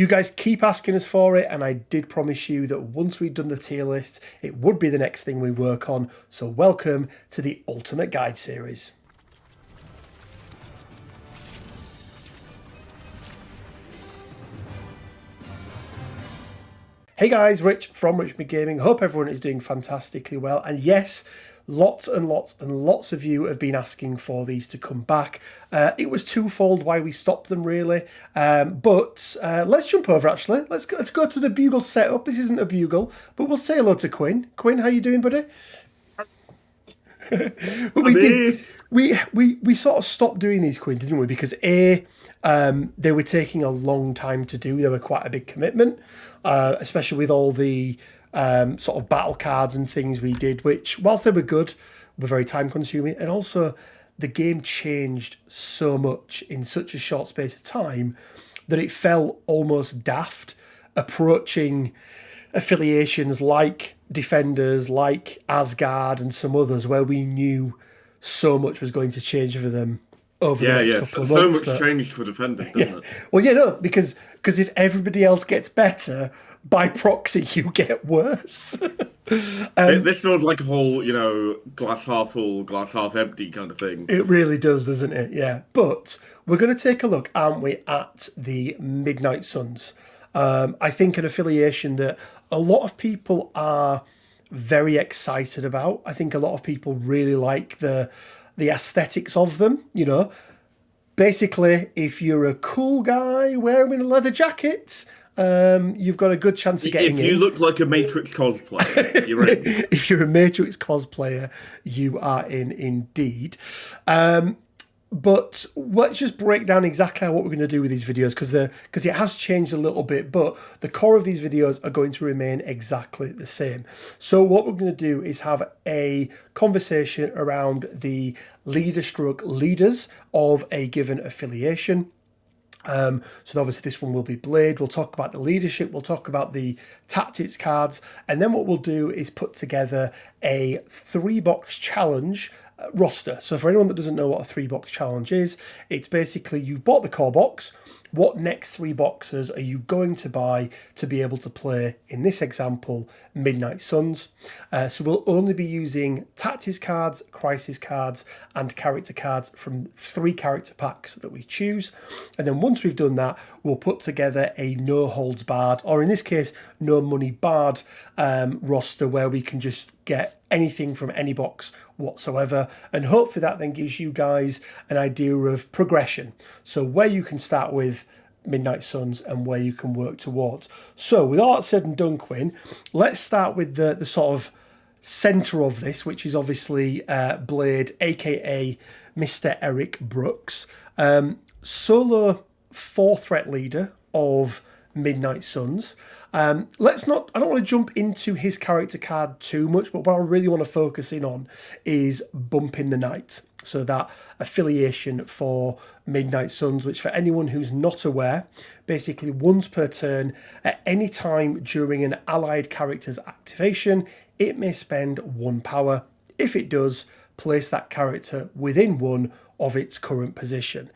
You guys keep asking us for it, and I did promise you that once we'd done the tier list, it would be the next thing we work on. So welcome to the Ultimate Guide series. Hey guys, Rich from Richmond Gaming. Hope everyone is doing fantastically well. And yes, lots and lots and lots of you have been asking for these to come back. It was twofold why we stopped them, really. But let's jump over, actually. Let's go to the bugle setup. This isn't a bugle, but we'll say hello to Quinn. Quinn, how you doing, buddy? But we sort of stopped doing these, Quinn, didn't we? Because they were taking a long time to do. They were quite a big commitment, especially with all the sort of battle cards and things we did, which, whilst they were good, were very time consuming. And also, the game changed so much in such a short space of time that it felt almost daft approaching affiliations like Defenders, like Asgard and some others, where we knew so much was going to change for them over the next couple of months. So much changed for Defenders, doesn't it? Well, yeah, no, because if everybody else gets better, by proxy, you get worse. This feels like a whole, glass half full, glass half empty kind of thing. It really does, doesn't it? Yeah. But we're going to take a look, aren't we, at the Midnight Suns. I think an affiliation that a lot of people are very excited about. I think a lot of people really like the aesthetics of them, Basically, if you're a cool guy wearing a leather jacket, you've got a good chance of getting in. If you look like a Matrix cosplayer, you're in. If you're a Matrix cosplayer, you are in indeed. But let's just break down exactly what we're going to do with these videos, because it has changed a little bit, but the core of these videos are going to remain exactly the same. So what we're going to do is have a conversation around the leader-stroke leaders of a given affiliation. So obviously this one will be Blade. We'll talk about the leadership, we'll talk about the tactics cards, and then what we'll do is put together a 3-box challenge roster. So for anyone that doesn't know what a 3-box challenge is, it's basically you bought the core box. What next 3 boxes are you going to buy to be able to play, in this example, Midnight Suns? So we'll only be using tactics cards, crisis cards, and character cards from 3 character packs that we choose. And then once we've done that, we'll put together a no holds barred, or in this case, no money barred roster, where we can just get anything from any box whatsoever, and hopefully that then gives you guys an idea of progression, so where you can start with Midnight Suns and where you can work towards. So with all that said and done, Quinn, let's start with the sort of center of this, which is obviously Blade, aka Mr. Eric Brooks, solo 4-threat leader of Midnight Suns. I don't want to jump into his character card too much, but what I really want to focus in on is Bumping the Night. So that affiliation for Midnight Suns, which for anyone who's not aware, basically once per turn, at any time during an allied character's activation, it may spend 1 power. If it does, place that character within 1 of its current position.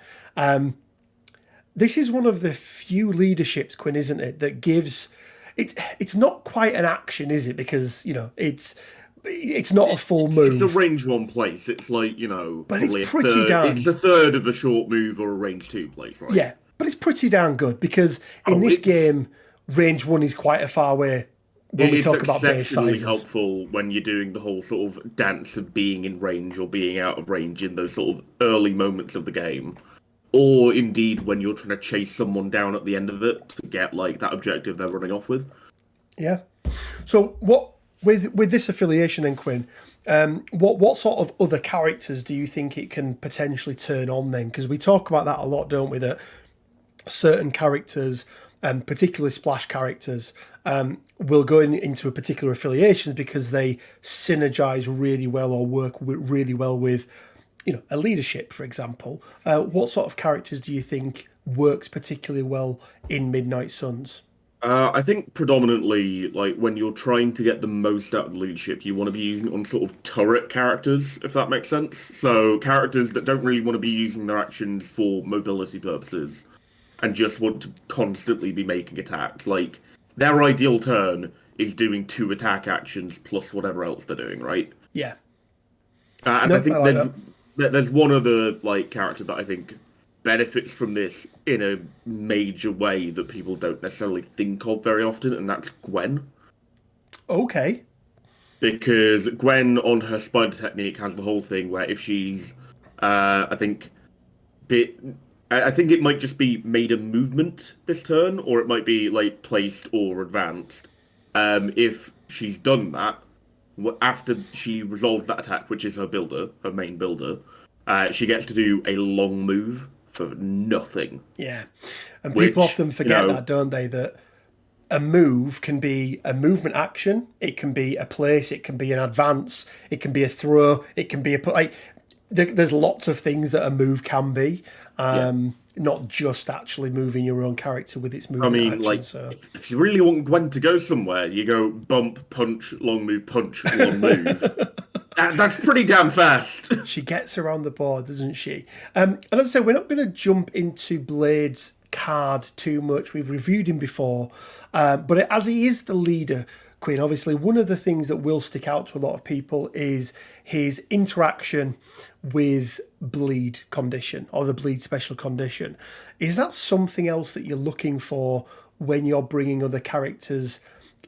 This is one of the few leaderships, Quinn, isn't it, that gives... It's not quite an action, is it? Because, it's not a full move. It's a range 1 place. It's like, but it's pretty damn... It's a third of a short move or a range 2 place, right? Yeah, but it's pretty damn good, because in this game, range 1 is quite a far way when we talk about base sizes. It's helpful when you're doing the whole sort of dance of being in range or being out of range in those sort of early moments of the game. Or indeed when you're trying to chase someone down at the end of it to get like that objective they're running off with. Yeah. So what with this affiliation then, Quinn, what sort of other characters do you think it can potentially turn on then? Because we talk about that a lot, don't we? That certain characters, particularly splash characters, will go into a particular affiliations because they synergize really well or work really well with, a leadership, for example. What sort of characters do you think works particularly well in Midnight Suns? I think predominantly, like, when you're trying to get the most out of the leadership, you want to be using it on sort of turret characters, if that makes sense. So characters that don't really want to be using their actions for mobility purposes. and just want to constantly be making attacks. Like, their ideal turn is doing 2 attack actions plus whatever else they're doing, right? Yeah. And I No, I think like that. there's one other like character that I think benefits from this in a major way that people don't necessarily think of very often, and that's Gwen. Okay. Because Gwen on her spider technique has the whole thing where if she's, I think, bit, I think it might just be made a movement this turn, or it might be like placed or advanced. If she's done that, after she resolves that attack, which is her builder, her main builder, she gets to do a long move for nothing. Yeah. And people Which, often forget that, don't they? That a move can be a movement action, it can be a place, it can be an advance, it can be a throw, it can be a like. There's lots of things that a move can be, not just actually moving your own character with its movement action. Like, so if you really want Gwen to go somewhere, you go bump, punch, long move, long move. That's pretty damn fast. She gets around the board, doesn't she? And as I say, we're not going to jump into Blade's card too much. We've reviewed him before, but as he is the leader, Quinn, obviously one of the things that will stick out to a lot of people is his interaction with bleed condition or the bleed special condition. Is that something else that you're looking for when you're bringing other characters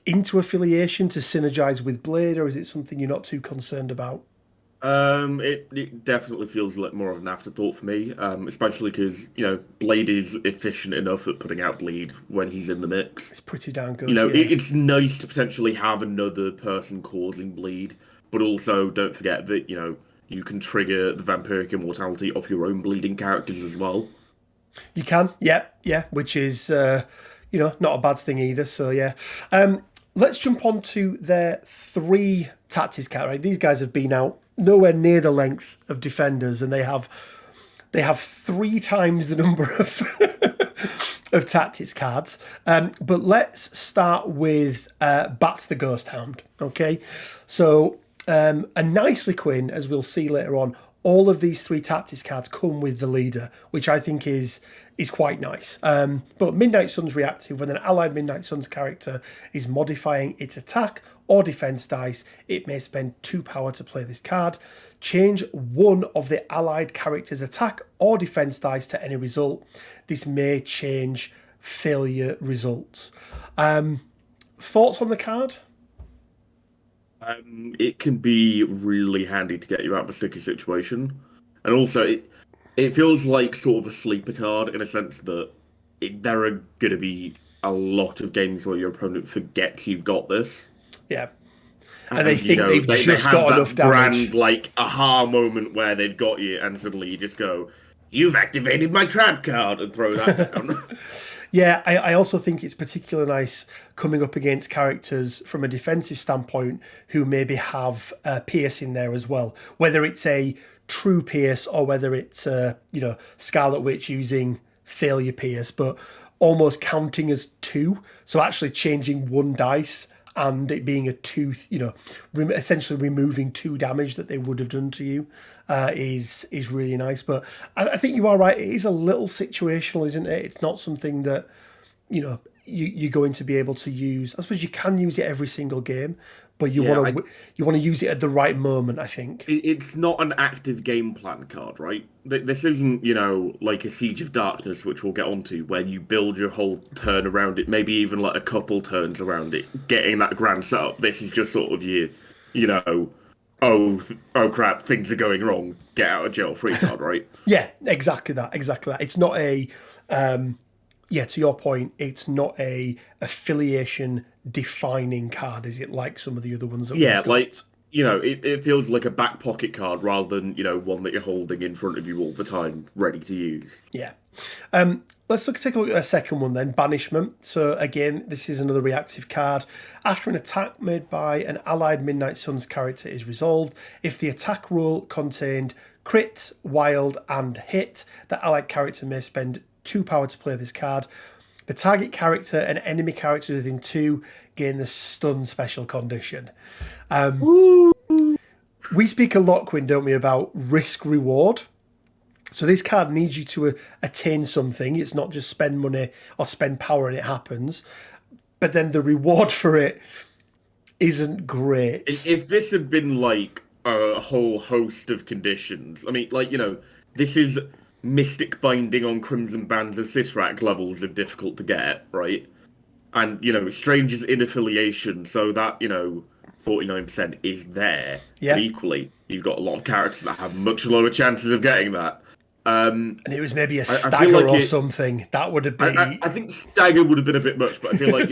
into affiliation to synergize with Blade, or is it something you're not too concerned about? It definitely feels like more of an afterthought for me, especially because, Blade is efficient enough at putting out bleed when he's in the mix. It's pretty damn good. It's nice to potentially have another person causing bleed, but also don't forget that, you can trigger the vampiric immortality of your own bleeding characters as well. You can, yeah, which is, not a bad thing either, so yeah. Let's jump on to their 3 tactics cards, right? These guys have been out nowhere near the length of Defenders, and they have 3 times the number of of tactics cards. But let's start with Bats the Ghost Hound. Okay, so and nicely, Quinn, as we'll see later on, all of these 3 tactics cards come with the leader, which I think is quite nice. But Midnight Sun's reactive. When an allied Midnight Sun's character is modifying its attack or defense dice, it may spend 2 power to play this card. Change one of the allied character's attack or defense dice to any result. This may change failure results. Thoughts on the card? It can be really handy to get you out of a sticky situation, and also it feels like sort of a sleeper card in a sense that there are going to be a lot of games where your opponent forgets you've got this. Yeah. And they think they've just got enough damage. Grand, aha moment where they've got you, and suddenly you just go, "You've activated my trap card," and throw that down. Yeah, I also think it's particularly nice coming up against characters from a defensive standpoint who maybe have Pierce in there as well. Whether it's a true Pierce or whether it's, Scarlet Witch using failure Pierce, but almost counting as 2. So actually changing 1 dice and it being a 2, essentially removing 2 damage that they would have done to you is really nice. But I think you are right. It is a little situational, isn't it? It's not something that, you're going to be able to use. I suppose you can use it every single game, but you want to use it at the right moment, I think. It's not an active game plan card, right? This isn't, like a Siege of Darkness, which we'll get onto, where you build your whole turn around it, maybe even like a couple turns around it, getting that grand setup. This is just sort of oh crap, things are going wrong, get out of jail free card, right? Yeah, exactly that. It's not a, to your point, it's not a affiliation defining card, is it, like some of the other ones that we've got? Like, it feels like a back pocket card rather than, one that you're holding in front of you all the time, ready to use. Yeah. Let's take a look at a second one then, Banishment. So again, this is another reactive card. After an attack made by an allied Midnight Suns character is resolved, if the attack roll contained crit, wild, and hit, the allied character may spend 2 power to play this card. The target character and enemy character within 2 gain the stun special condition. We speak a lot, Quinn, don't we, about risk reward. So this card needs you to attain something. It's not just spend money or spend power and it happens. But then the reward for it isn't great. If this had been like a whole host of conditions, I mean, like, this is Mystic Binding on Crimson Bands of Sisrak levels of difficult to get, right? And, Stranger's in affiliation, so that, 49% is there. Yeah. But equally, you've got a lot of characters that have much lower chances of getting that. And it was maybe a stagger or something. That would have been... I think stagger would have been a bit much, but I feel like,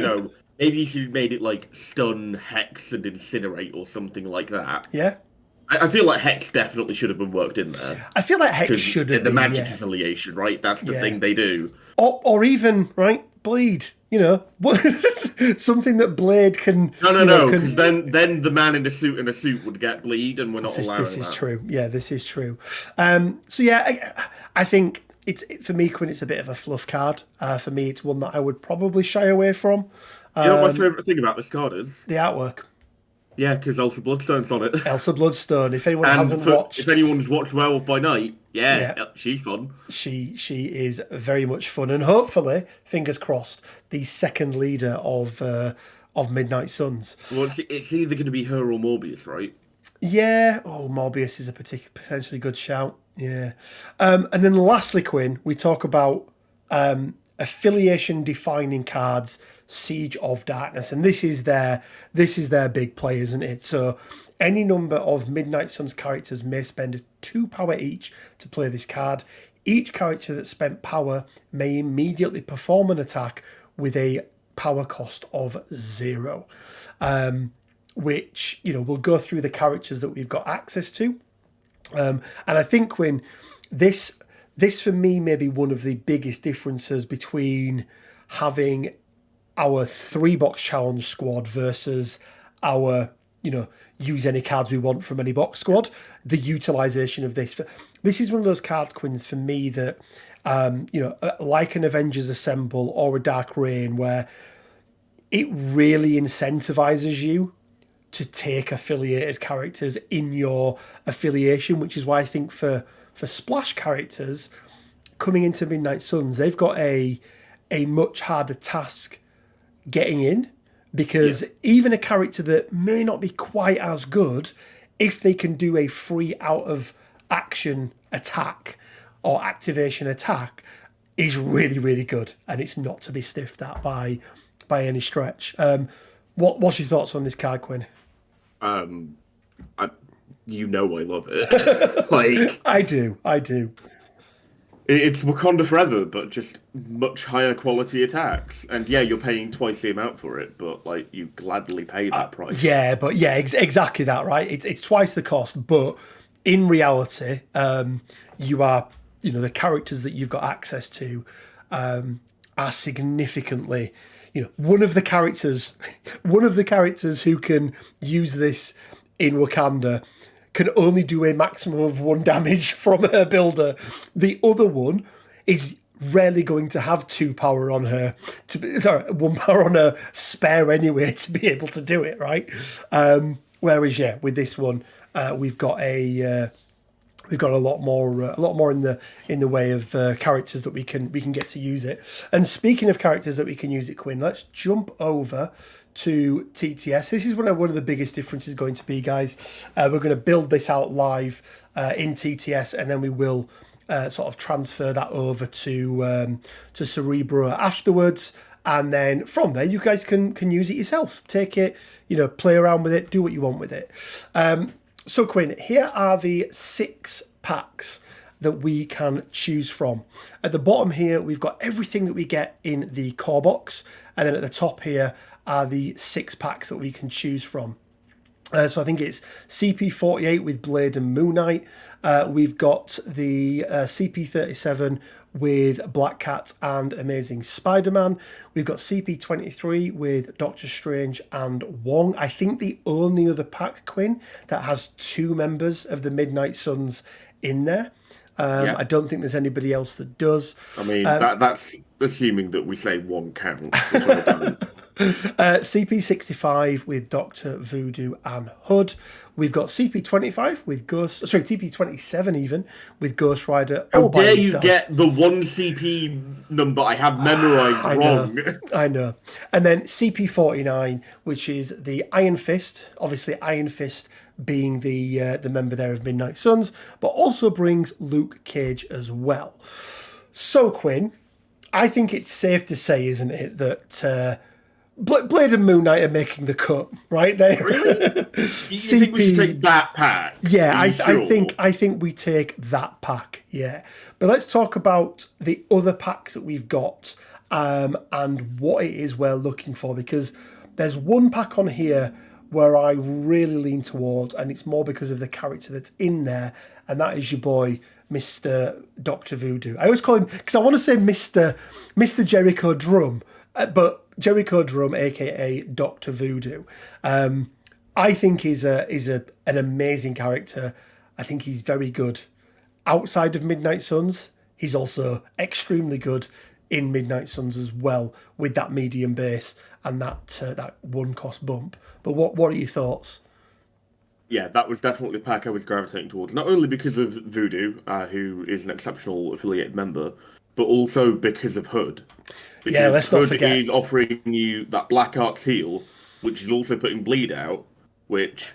maybe if you made it like stun, hex, and incinerate or something like that. Yeah. I feel like hex definitely should have been worked in there. I feel like hex should have been, the magic affiliation, right? That's the thing they do. Or even, right, bleed. Something that Blade can... No, because then the man in a suit would get bleed, and we're not allowing that. This is true. Yeah, this is true. So yeah, I think for me, Quinn, it's a bit of a fluff card. For me, it's one that I would probably shy away from. You know what my favourite thing about this card is? The artwork. Yeah, because Elsa Bloodstone's on it. Elsa Bloodstone. If anyone hasn't watched... If anyone's watched Werewolf by Night, she's fun. She is very much fun. And hopefully, fingers crossed, the second leader of Midnight Suns. Well, it's either going to be her or Morbius, right? Yeah. Oh, Morbius is a potentially good shout. Yeah. And then lastly, Quinn, we talk about affiliation-defining cards, Siege of Darkness, and this is their big play, isn't it? So any number of Midnight Suns characters may spend 2 power each to play this card. Each character that spent power may immediately perform an attack with a power cost of 0, which we'll go through the characters that we've got access to, and I think when this for me may be one of the biggest differences between having our 3-box challenge squad versus our, use any cards we want from any box squad. The utilization of this. This is one of those cards, Quins, for me that, like an Avengers Assemble or a Dark Reign, where it really incentivizes you to take affiliated characters in your affiliation, which is why I think for splash characters coming into Midnight Suns, they've got a much harder task getting in, because even a character that may not be quite as good, if they can do a free out of action attack or activation attack, is really, really good, and it's not to be sniffed at by any stretch. What's your thoughts on this card, Quinn? I love it. Like I do. It's Wakanda Forever, but just much higher quality attacks. And yeah, you're paying twice the amount for it, but like you gladly pay that price. Yeah, but exactly that, right? It's twice the cost, but in reality, you are, the characters that you've got access to are significantly, one of the characters who can use this in Wakanda can only do a maximum of 1 damage from her builder. The other one is rarely going to have 2 power on her, 1 power on her spare anyway to be able to do it, right? Whereas, with this one, we've got a lot more in the way of characters that we can get to use it. And speaking of characters that we can use it, Quinn, let's jump over to TTS. This is one of the biggest differences going to be, guys. We're going to build this out live in TTS, and then we will sort of transfer that over to Cerebro afterwards. And then from there, you guys can use it yourself. Take it, play around with it, do what you want with it. So, Quinn, here are the 6 packs that we can choose from. At the bottom here, we've got everything that we get in the core box. And then at the top here are the 6 packs that we can choose from. So I think it's CP48 with Blade and Moon Knight. We've got the CP37 with Black Cat and Amazing Spider-Man. We've got CP23 with Doctor Strange and Wong. I think the only other pack, Quinn, that has 2 members of the Midnight Suns in there. I don't think there's anybody else that does. I mean, that's assuming that we say 1 count, which I don't. CP65 with Doctor Voodoo and Hood. We've got CP25 with Ghost. Sorry, CP27 even with Ghost Rider. How All by dare you himself. get the one CP number I have memorized wrong? I know. And then CP49, which is the Iron Fist. Obviously, Iron Fist being the member there of Midnight Suns, but also brings Luke Cage as well. So, Quinn, I think it's safe to say, isn't it, that Blade and Moon Knight are making the cut, right? They Really? You think we should take that pack? Yeah, Sure? I think we take that pack. Yeah, but let's talk about the other packs that we've got and what it is we're looking for, because there's one pack on here where I really lean towards, and it's more because of the character that's in there, and that is your boy Mr. Dr. Voodoo. I always call him, because I want to say Mr. Jericho Drum, but Jericho Drum, aka Dr. Voodoo. I think he's an amazing character. I think he's very good outside of Midnight Suns. He's also extremely good in Midnight Suns as well, with that medium base and that one cost bump. But what are your thoughts? Yeah, that was definitely the pack I was gravitating towards. Not only because of Voodoo, who is an exceptional affiliated member, but also because of Hood. Because Yeah, let's not Hood forget. is offering you that Black Arts heal, which is also putting Bleed out, which,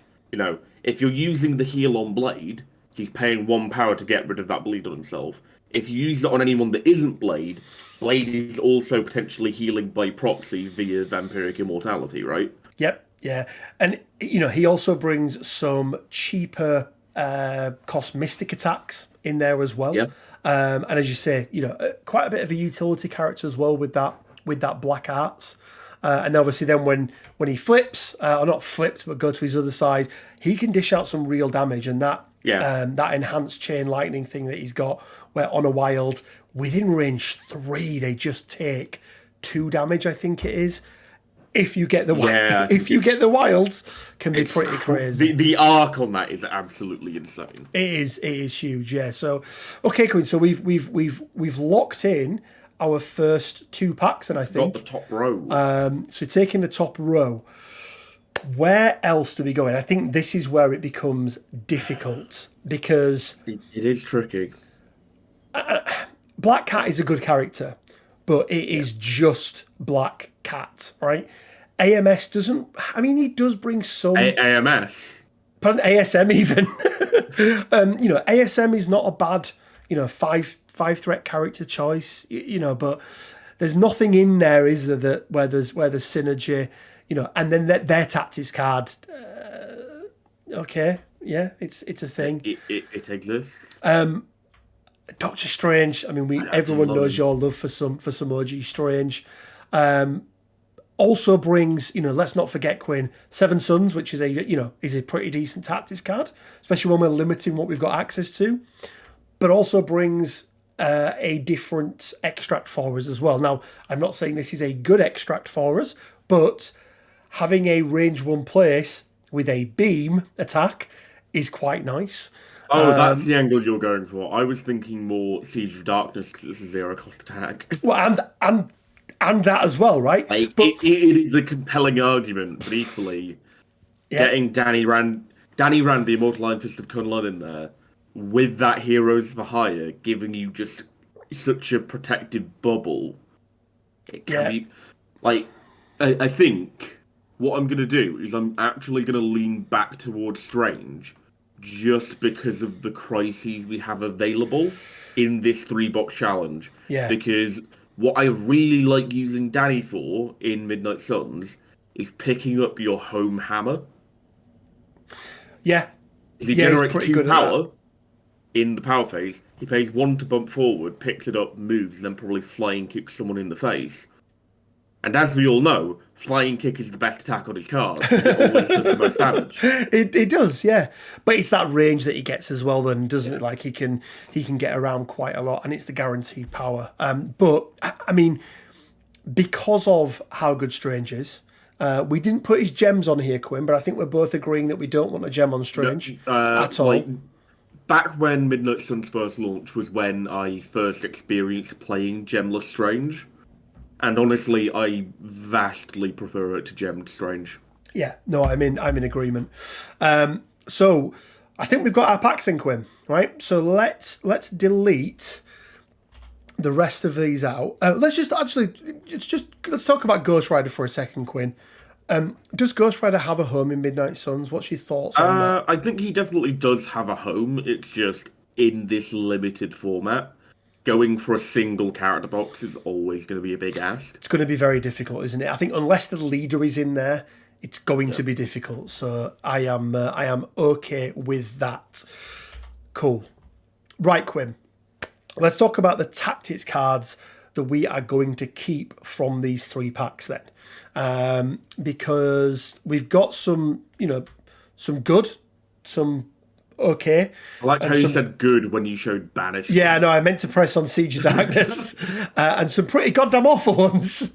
if you're using the heal on Blade, he's paying 1 power to get rid of that bleed on himself. If you use it on anyone that isn't Blade, Blade is also potentially healing by proxy via vampiric immortality, right? Yep, yeah. And, he also brings some cheaper cost mystic attacks in there as well. Yeah. And as you say, quite a bit of a utility character as well with that Black Arts. And obviously then when he flips, or not flipped, but go to his other side, he can dish out some real damage. And that enhanced chain lightning thing that he's got, where on a wild, within range 3, they just take 2 damage, I think it is. If you get the get the wilds, can be pretty crazy. The arc on that is absolutely insane. It is huge, yeah. So, okay, Quinn. So we've locked in our first 2 packs, and I think got the top row. So taking the top row. Where else do we go in? I think this is where it becomes difficult, because It is tricky. Black Cat is a good character, but it is just Black Cat, right? AMS doesn't. I mean, he does bring some. AMS. But ASM even. ASM is not a bad, 5 threat character choice, but there's nothing in there, is there, that where there's synergy, and then their tactics card. Okay, yeah, it's a thing. It exists. Doctor Strange. I mean, everyone knows your love for some OG Strange. Also brings, let's not forget, Quinn, Seven Suns, which is a pretty decent tactics card, especially when we're limiting what we've got access to. But also brings a different extract for us as well. Now, I'm not saying this is a good extract for us, but having a range 1 place with a beam attack is quite nice. Oh, that's the angle you're going for. I was thinking more Siege of Darkness because it's a 0 cost attack. Well, and that as well, right? It is a compelling argument, but equally, getting Danny Rand, the Immortal Iron Fist of Kunlun in there, with that Heroes for Hire, giving you just such a protected bubble. It can be... I think what I'm going to do is I'm actually going to lean back towards Strange, just because of the crises we have available in this 3-box challenge. Yeah. Because what I really like using Danny for in Midnight Suns is picking up your home hammer. Yeah. He generates 2 power in the power phase. He pays 1 to bump forward, picks it up, moves, and then probably flying kicks someone in the face. And as we all know, flying kick is the best attack on his card. It always does the most damage. It does, yeah. But it's that range that he gets as well, then, doesn't it? Like he can get around quite a lot, and it's the guaranteed power. But I mean, because of how good Strange is, we didn't put his gems on here, Quinn. But I think we're both agreeing that we don't want a gem on Strange at all. Back when Midnight Suns first launched was when I first experienced playing gemless Strange. And honestly, I vastly prefer it to Gemmed Strange. Yeah, no, I'm in agreement. So I think we've got our packs in, Quinn, right? So let's delete the rest of these out. Let's talk about Ghost Rider for a second, Quinn. Does Ghost Rider have a home in Midnight Suns? What's your thoughts on that? I think he definitely does have a home. It's just in this limited format. Going for a single character box is always going to be a big ask. It's going to be very difficult, isn't it? I think unless the leader is in there, it's going to be difficult. So I am okay with that. Cool. Right, Quinn. Let's talk about the tactics cards that we are going to keep from these 3 packs then. Because we've got some good, some okay. I like how you said good when you showed Banish. Yeah, no, I meant to press on Siege of Darkness, and some pretty goddamn awful ones.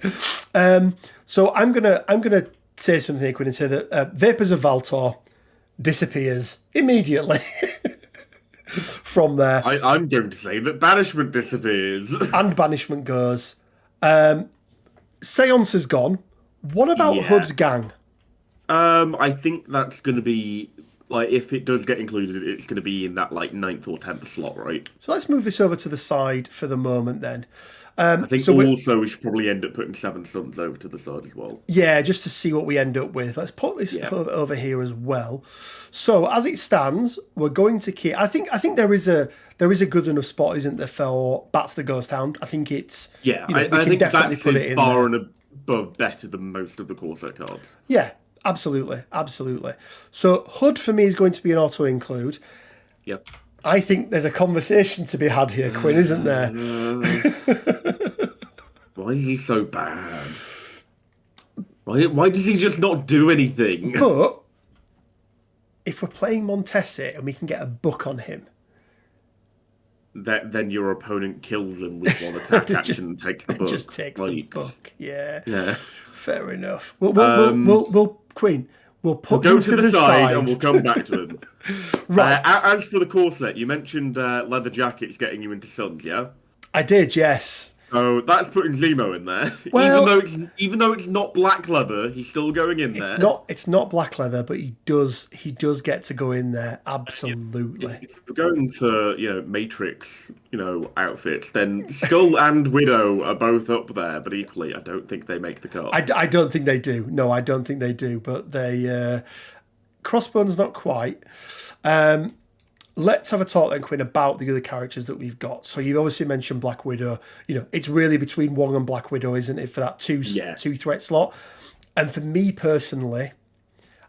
So I'm gonna say something, Quinn, and say that Vapors of Valtor disappears immediately from there, I'm going to say that Banishment disappears. and Banishment goes. Seance is gone. What about Hood's gang? I think that's going to be, like, if it does get included, it's going to be in that, like, 9th or 10th slot, right? So let's move this over to the side for the moment then. I think also we should probably end up putting 7 Suns over to the side as well. Yeah, just to see what we end up with. Let's put this over here as well. So as it stands, we're going to keep. I think there is a good enough spot, isn't there, for Bats the Ghost Hound? I think it's we can definitely put it in far there. and above better than most of the core set cards. Yeah, absolutely. So Hood for me is going to be an auto include. Yep. I think there's a conversation to be had here, Quinn, isn't there? Why is he so bad? Why does he just not do anything? But if we're playing Montesi and we can get a book on him, then your opponent kills him with one attack action and takes the book. Just takes the book. Yeah. Fair enough. We'll Queen. We'll go to the side and we'll come back to him. Right. As for the core set, you mentioned leather jackets getting you into Suns, yeah? I did, yes. So that's putting Zemo in there. Well, even though it's not black leather, he's still going in there. It's not black leather, but he does get to go in there. Absolutely. If we're going for Matrix outfits, then Skull and Widow are both up there, but equally I don't think they make the cut. I don't think they do. No, I don't think they do. But they Crossbones not quite. Let's have a talk then, Quinn, about the other characters that we've got. So you obviously mentioned Black Widow. It's really between Wong and Black Widow, isn't it, for that two threat slot? And for me personally,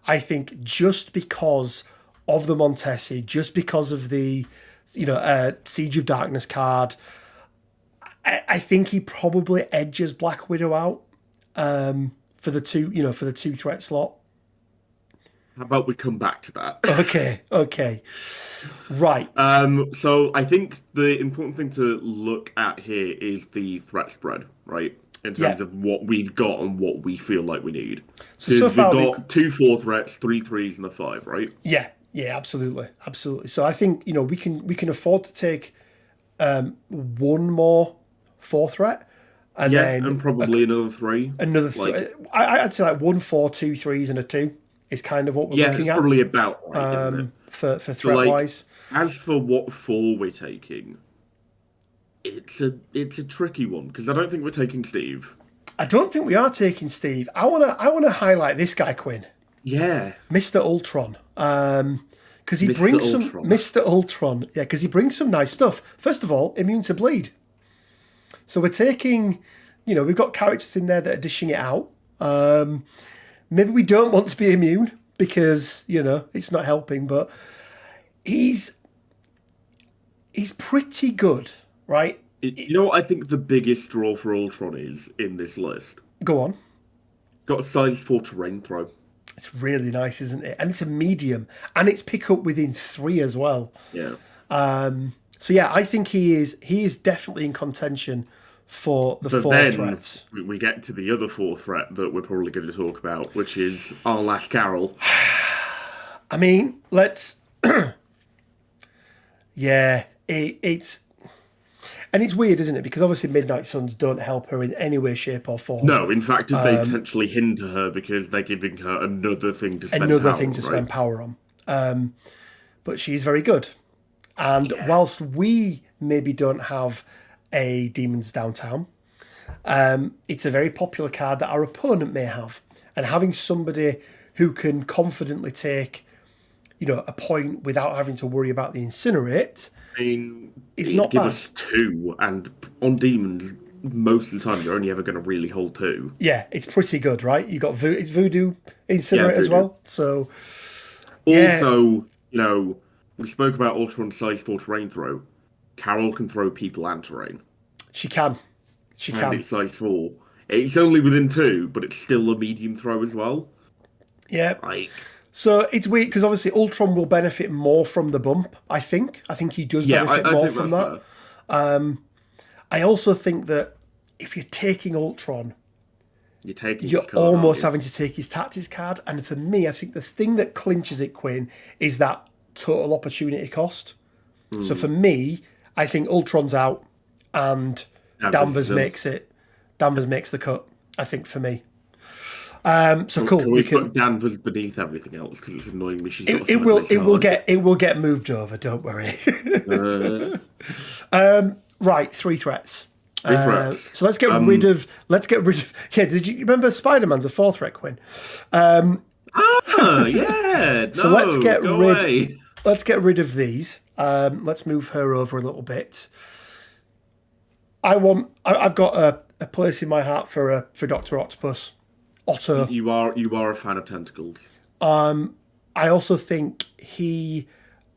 I think just because of the Montesi, just because of the Siege of Darkness card, I think he probably edges Black Widow out for the two threat slot. How about we come back to that? Okay. Right. So I think the important thing to look at here is the threat spread, right? In terms of what we've got and what we feel like we need. So far we've got 2 4 threats, 3 3s, and a 5, right? Yeah, absolutely. So I think we can afford to take one more 4 threat, and then and probably another 3. I'd say like 1 4 2 3s and a 2. Is kind of what we're looking at. Probably about right, isn't it? For threat wise. As for what 4 we're taking, it's a tricky one because I don't think we're taking Steve. I don't think we are taking Steve. I wanna highlight this guy, Quinn. Yeah, Mr. Ultron. Because he brings some Mr. Ultron. Yeah, because he brings some nice stuff. First of all, immune to bleed. So we're taking, we've got characters in there that are dishing it out. Maybe we don't want to be immune because, it's not helping, but he's pretty good, right? What I think the biggest draw for Ultron is in this list? Go on. Got a size 4 terrain throw. It's really nice, isn't it? And it's a medium. And it's pick up within 3 as well. Yeah. So yeah, I think he is definitely in contention for the 4 threats. We get to the other 4 threat that we're probably going to talk about, which is our last Carol. I mean, let's... yeah, it's... And it's weird, isn't it? Because obviously Midnight Suns don't help her in any way, shape, or form. No, in fact, they potentially hinder her because they're giving her another thing to spend Another power thing on, to right? spend power on. But she's very good. And whilst we maybe don't have a Demons Downtown, it's a very popular card that our opponent may have. And having somebody who can confidently take, a point without having to worry about the Incinerate, I mean, it's it'd not give bad. us 2, and on demons, most of the time you're only ever going to really hold 2. Yeah, it's pretty good, right? You got it's Voodoo Incinerate as Voodoo. well. So yeah, Also, we spoke about Ultron size 4 terrain throw. Carol can throw people and terrain. she can. She And can. it's size 4. It's only within 2, but it's still a medium throw as well. Yeah. Like, So it's weird because obviously Ultron will benefit more from the bump. I think he does benefit I more think from that's that. fair. I also think that if you're taking Ultron, You're you're his card, almost aren't you? having to take his tactics card. And for me, I think the thing that clinches it, Quinn, is that total opportunity cost. So for me, I think Ultron's out and Danvers makes the cut. I think for me. So cool. Can we put Danvers beneath everything else because it's annoying me? She's got It will get moved over. Don't worry. Right, 3 threats. 3 threats. So let's get rid of. Yeah, did you remember Spider-Man's a 4 threat, Quinn? Yeah. No, So let's get go rid. away. Let's get rid of these. Let's move her over a little bit. I've got a place in my heart for Dr. Octopus. Otto. You are a fan of tentacles. I also think he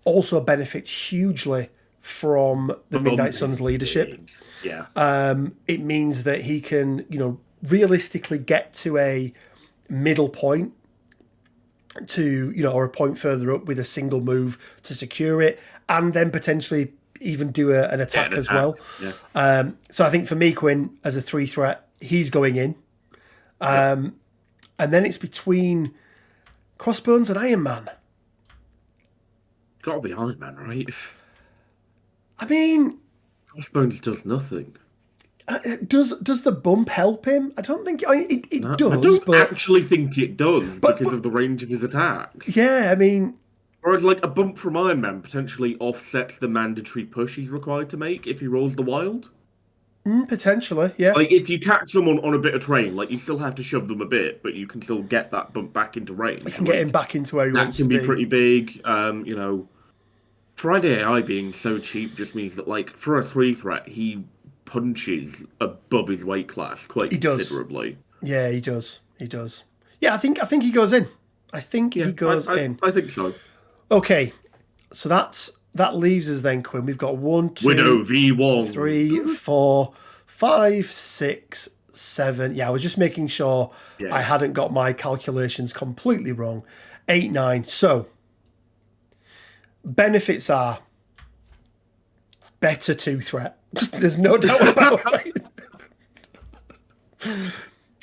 also benefits hugely from the Midnight Suns leadership. Yeah. It means that he can, realistically get to a middle point or a point further up with a single move to secure it, and then potentially even do an attack as well. Yeah. So I think for me, Quinn, as a 3 threat, he's going in. And then it's between Crossbones and Iron Man. Gotta be Iron Man, right? I mean, Crossbones does nothing. does the bump help him? I don't think it does. I don't but actually think it does because of the range of his attacks. yeah, I mean, Whereas, like, a bump from Iron Man potentially offsets the mandatory push he's required to make if he rolls the wild. potentially, yeah. Like, if you catch someone on a bit of terrain, like, you still have to shove them a bit, but you can still get that bump back into range. You can get him back into where he That wants to can be. be pretty big. Friday AI being so cheap just means that, like, for a 3 threat, he punches above his weight class quite considerably. Yeah, he does. Yeah, I think he goes in. I think he goes in. I think so. Okay, so that leaves us then, Quinn. We've got 1, 2, Widow v Wong. 3, 4, 5, 6, 7. Yeah, I was just making sure I hadn't got my calculations completely wrong. 8, 9. So benefits are better 2 threat. There's no doubt about it.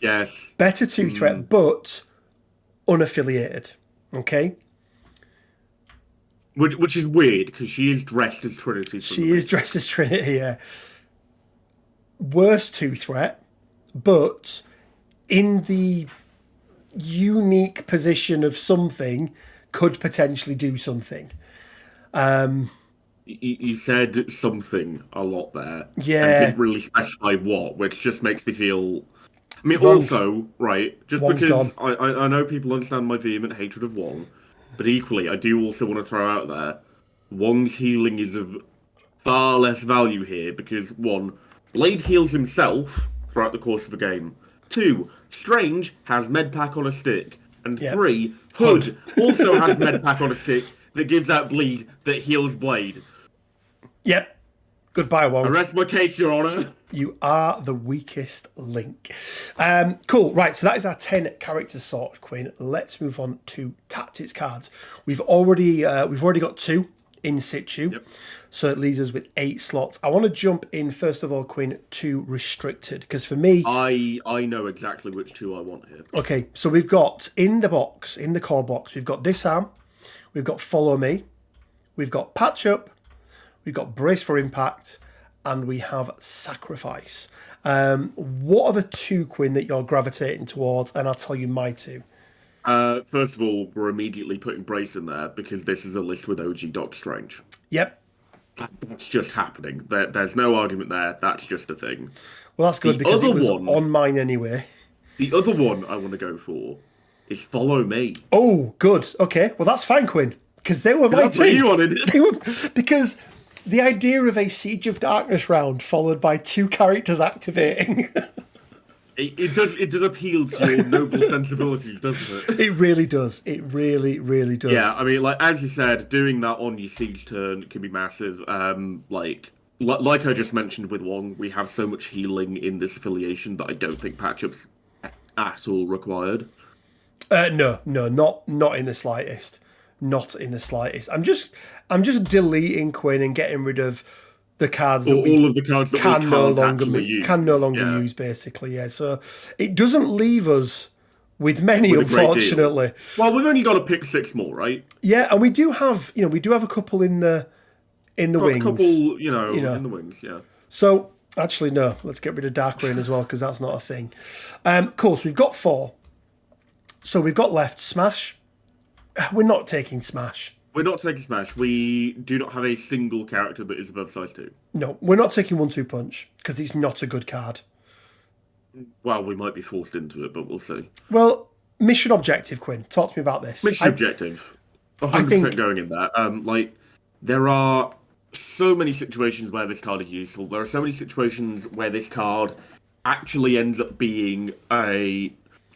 Yes. Better 2 threat, but unaffiliated. Okay. Which is weird because she is dressed as Trinity. She is dressed as Trinity, yeah. Worse 2 threat, but in the unique position of something, could potentially do something. You said something a lot there. Yeah. And didn't really specify what, which just makes me feel. I mean, Wong's- also, right, just Wong's because gone. I know people understand my vehement hatred of Wong, but equally, I do also want to throw out there Wong's healing is of far less value here because, 1, Blade heals himself throughout the course of a game. 2, Strange has Medpack on a stick. And 3, Hood also has Medpack on a stick that gives out bleed that heals Blade. Yep. Goodbye, Wong. I rest my case, Your Honour. You are the weakest link. Cool. Right. So that is our 10 characters sorted, Quinn. Let's move on to tactics cards. We've already got 2 in situ. Yep. So it leaves us with 8 slots. I want to jump in first of all, Quinn, to restricted because for me, I know exactly which 2 I want here. okay. So we've got in the core box, we've got disarm, we've got follow me, we've got patch up, we've got brace for impact, and we have Sacrifice. What are the two, Quinn, that you're gravitating towards? And I'll tell you my two. First of all, we're immediately putting Brace in there because this is a list with OG Doctor Strange. Yep. That's just happening. There's no argument there. That's just a thing. Well, that's good because it was on mine anyway. The other one I want to go for is Follow Me. Oh, good. Okay. Well, that's fine, Quinn, because they were my two. You wanted. They were, because the idea of a Siege of Darkness round followed by two characters activating. It does appeal to your noble sensibilities, doesn't it? It really does. It really, really does. Yeah, I mean, like as you said, doing that on your siege turn can be massive. Like I just mentioned with Wong, we have so much healing in this affiliation that I don't think patchups at all required. No, not in the slightest. Not in the slightest. I'm just deleting Quinn and getting rid of the cards that all of the cards that can no longer use. use, basically. Yeah, so it doesn't leave us with many, unfortunately. Well, we've only got to pick 6 more, right? Yeah, and we do have a couple in the wings. A couple, in the wings, yeah. So actually, no. Let's get rid of Dark Rain as well because that's not a thing. Cool. So we've got 4. So we've got left Smash. We're not taking Smash. We're not taking Smash. We do not have a single character that is above size 2. No, we're not taking 1-2 Punch because it's not a good card. Well, we might be forced into it, but we'll see. Well, mission objective, Quinn. Talk to me about this. Mission objective. 100% going in there. There are so many situations where this card is useful. There are so many situations where this card actually ends up being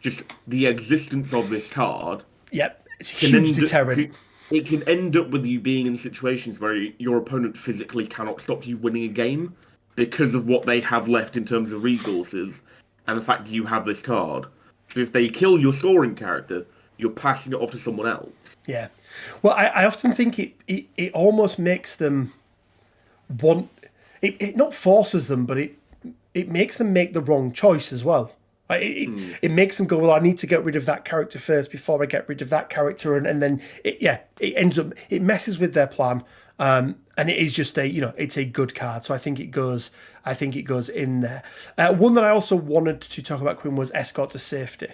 just the existence of this card. Yep, it's a huge deterrent. It can end up with you being in situations where your opponent physically cannot stop you winning a game because of what they have left in terms of resources and the fact that you have this card. So if they kill your scoring character, you're passing it off to someone else. Yeah. Well, I often think it almost makes them want... It not forces them, but it makes them make the wrong choice as well. It makes them go, well, I need to get rid of that character first before I get rid of that character, and then it ends up, it messes with their plan, and it is just it's a good card. So I think it goes in there. One that I also wanted to talk about, Quinn, was Escort to Safety.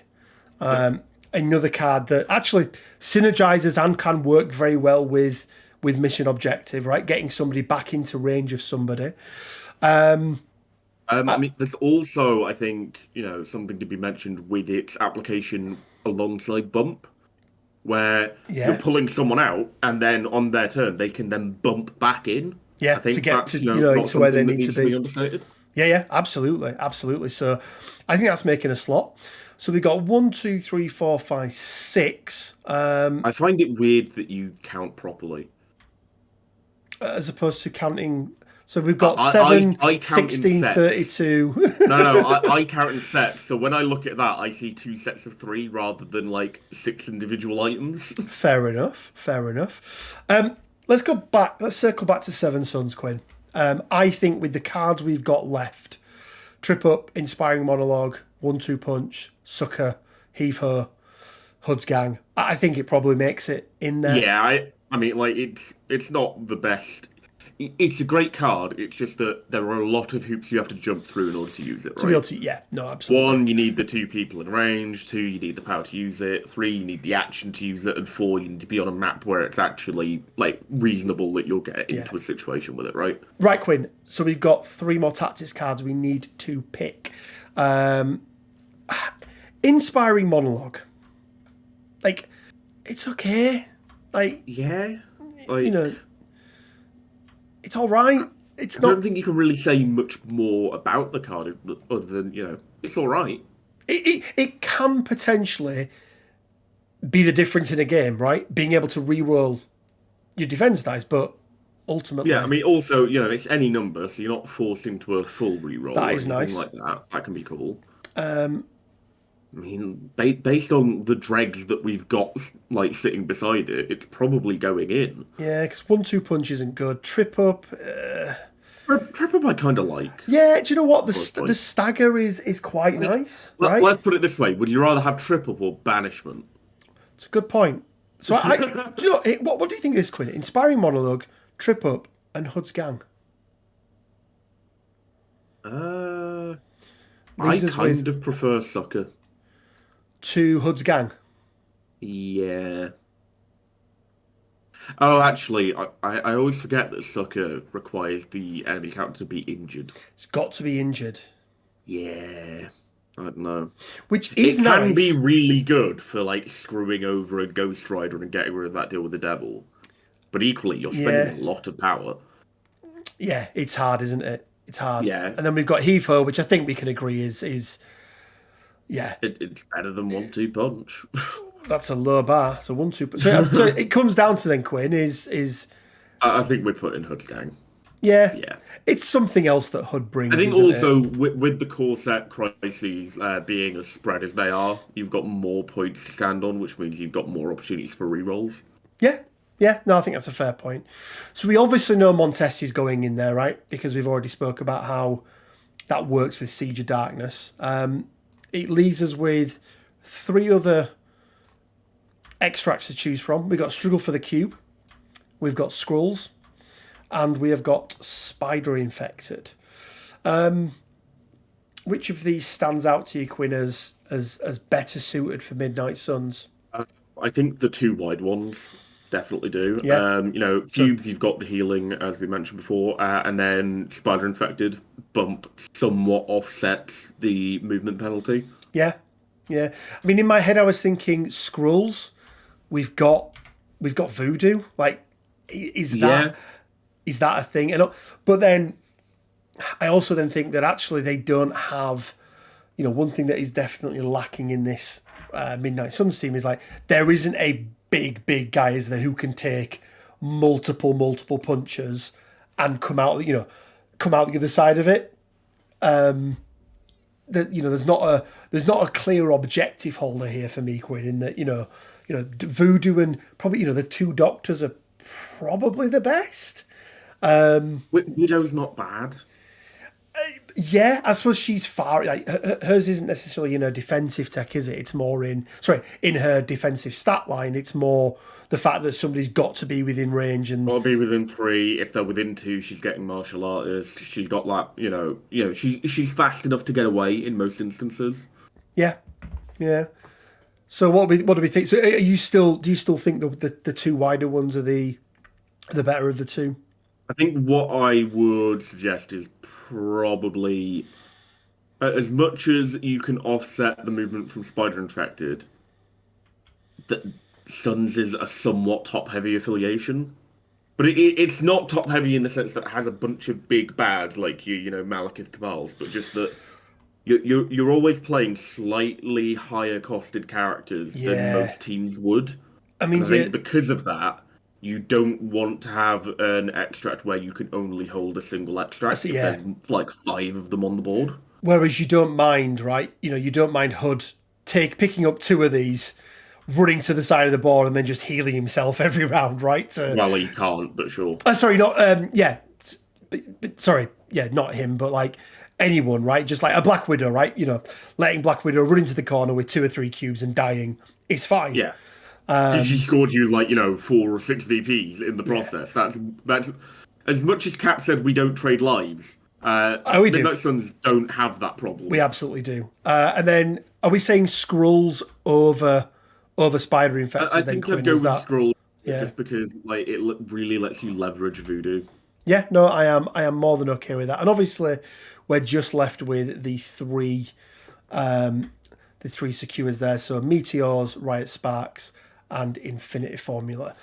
Another card that actually synergizes and can work very well with mission objective, right? Getting somebody back into range of somebody. I mean, there's also, I think, something to be mentioned with its application alongside Bump, where you're pulling someone out, and then on their turn, they can then bump back in. Yeah, I think to get to where they need to be. Understated. Yeah, absolutely. So I think that's making a slot. So we got 1, 2, 3, 4, 5, 6. I find it weird that you count properly. As opposed to counting... So we've got 7, I 16, 32. No, I count in sets. So when I look at that, I see 2 sets of 3 rather than 6 individual items. Fair enough. Let's go back. Let's circle back to Seven Sons, Quinn. I think with the cards we've got left, Trip Up, Inspiring Monologue, 1-2 Punch, Sucker, Heave Ho, Hud's Gang. I think it probably makes it in there. Yeah, I mean, it's not the best. It's a great card. It's just that there are a lot of hoops you have to jump through in order to use it, right? To be able to, absolutely. 1, you need the 2 people in range. 2, you need the power to use it. 3, you need the action to use it. And 4, you need to be on a map where it's actually, reasonable that you'll get into a situation with it, right? Right, Quinn. So we've got 3 more tactics cards we need to pick. Inspiring Monologue. It's okay. Yeah. It's all right. I don't think you can really say much more about the card other than, it's all right. It can potentially be the difference in a game, right? Being able to re-roll your defense dice, but ultimately... Yeah, I mean, also, it's any number, so you're not forced into a full re-roll. That is nice. Like that can be cool. I mean, based on the dregs that we've got, sitting beside it, it's probably going in. Yeah, because 1-2 Punch isn't good. Trip Up... Trip Up I kind of like. Yeah, do you know what? The stagger is quite nice, right? Let's put it this way. Would you rather have Trip Up or Banishment? It's a good point. So, do you know, what do you think of this, Quinn? Inspiring Monologue, Trip Up, and Hud's Gang. Uh, I Leaves us with kind of prefer Sucker. 2 Hood's gang. Yeah. Oh, actually, I always forget that Sucker requires the enemy character to be injured. It's got to be injured, Yeah. I don't know. which is It can be nice. really good for like screwing over a Ghost Rider and getting rid of that deal with the devil. But equally, you're spending Yeah, a lot of power. yeah, it's hard, isn't it? It's hard. Yeah, And then we've got Heave-Ho, which I think we can agree is yeah, it's better than 1-2 punch. that's a low bar. So 1-2. So it comes down to then Quinn is I think we're putting Hood's gang. yeah, Yeah. it's something else that Hood brings. I think isn't also it? with the core set crises being as spread as they are, you've got more points to stand on, which means you've got more opportunities for rerolls. Yeah. Yeah, no, I think that's a fair point. So we obviously know Montesi's going in there, right? Because we've already spoke about how that works with Siege of Darkness. It leaves us with 3 other extracts to choose from. We've got Struggle for the Cube, we've got Scrolls, and we have got Spider Infected. Which of these stands out to you, Quinn, as better suited for Midnight Suns? I think the 2 wide ones definitely do. Yeah. So Cubes, you've got the healing, as we mentioned before, and then Spider Infected bump somewhat offsets the movement penalty. yeah, yeah. I mean, in my head, I was thinking Scrolls. We've got Voodoo. Like, is Yeah, that a thing? And but then I also then think that actually they don't have. One thing that is definitely lacking in this Midnight Suns team is like there isn't a big guy is there who can take multiple punches and come out the other side of it. That there's not a clear objective holder here for me, Quinn. In that Voodoo and probably the 2 doctors are probably the best. Widow's not bad. Yeah, I suppose she's far. Like hers isn't necessarily in her defensive tech, is it? It's more in her defensive stat line. It's more the fact that somebody's got to be within range and I'll be within 3. If they're within 2, she's getting martial artist. She's got that, she's fast enough to get away in most instances. yeah, yeah. So what do we think? So do you still think the 2 wider ones are the better of the 2? I think what I would suggest is probably as much as you can offset the movement from Spider Infected, that Suns is a somewhat top heavy affiliation. But it's not top heavy in the sense that it has a bunch of big bads like Malekith Cabals, but just that you're always playing slightly higher costed characters than Yeah. most teams would. I mean, And I think because of that, you don't want to have an extract where you can only hold a single extract if yeah. there's like 5 of them on the board. Whereas you don't mind, right? You don't mind Hood picking up 2 of these, running to the side of the board, and then just healing himself every round, right? Well, he can't, but sure. Sorry, not yeah, sorry, yeah, not him, but like anyone, right? Just like a Black Widow, right? Letting Black Widow run into the corner with 2 or 3 cubes and dying is fine. Yeah. She scored you like 4 or 6 VPs in the process. That's as much as Cap said we don't trade lives. We do. Midnight Suns don't have that problem. We absolutely do. And then are we saying Skrulls over Spider Infected? I then think Quinn, I'd go is with that? Skrull Yeah. just because really lets you leverage Voodoo. Yeah, no, I am more than okay with that. And obviously, we're just left with the 3 secures there. So Meteors, Riot Sparks, and Infinity Formula.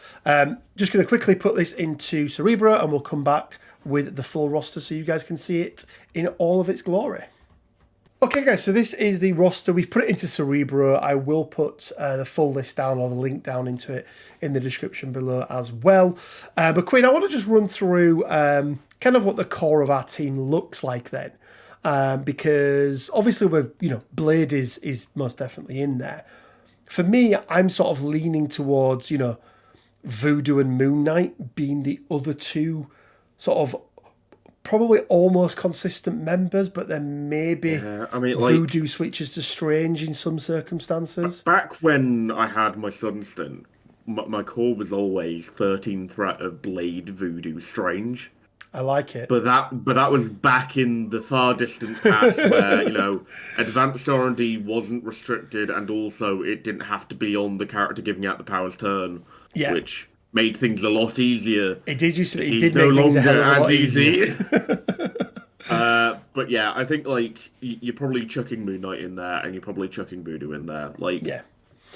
Just going to quickly put this into Cerebro, and we'll come back with the full roster so you guys can see it in all of its glory. Okay, guys, so this is the roster. We've put it into Cerebro. I will put the full list down or the link down into it in the description below as well. But Quinn, I want to just run through kind of what the core of our team looks like then. Because obviously Blade is most definitely in there. For me, I'm sort of leaning towards, Voodoo and Moon Knight being the other 2 sort of probably almost consistent members, but then maybe Voodoo switches to Strange in some circumstances. Back when I had my Sun stint, my core was always 13 threat of Blade, Voodoo, Strange. I like it. But that was back in the far distant past where, advanced R&D wasn't restricted and also it didn't have to be on the character giving out the powers turn, Yeah, which made things a lot easier. it did used to. This It is did no make things a hell longer of a as lot easier. easy. But yeah, I think like you're probably chucking Moon Knight in there and you're probably chucking Voodoo in there. Like Yeah,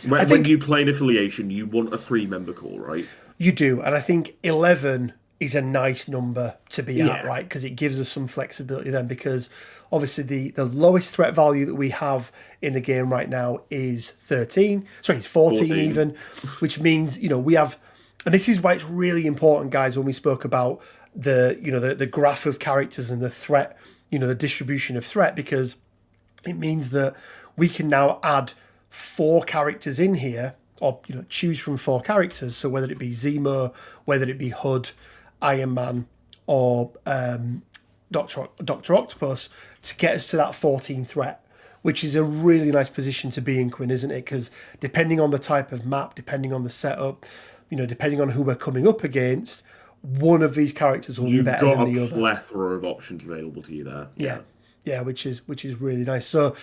I when think you play an affiliation, you want a three-member core, right? you do, and I think 11 is a nice number to be at, Yeah. right? Because it gives us some flexibility then. Because obviously the lowest threat value that we have in the game right now is 13. Sorry, it's 14 14. even, which means we have, and this is why it's really important, guys. When we spoke about the graph of characters and the threat, the distribution of threat, because it means that we can now add 4 characters in here, or choose from 4 characters. So whether it be Zemo, whether it be Hood, Iron Man, or Doctor Octopus, to get us to that 14 threat, which is a really nice position to be in, Quinn, isn't it? Because depending on the type of map, depending on the setup, depending on who we're coming up against, one of these characters will be You've better got than the a other. plethora of options available to you there. Yeah. Yeah, which is really nice. So,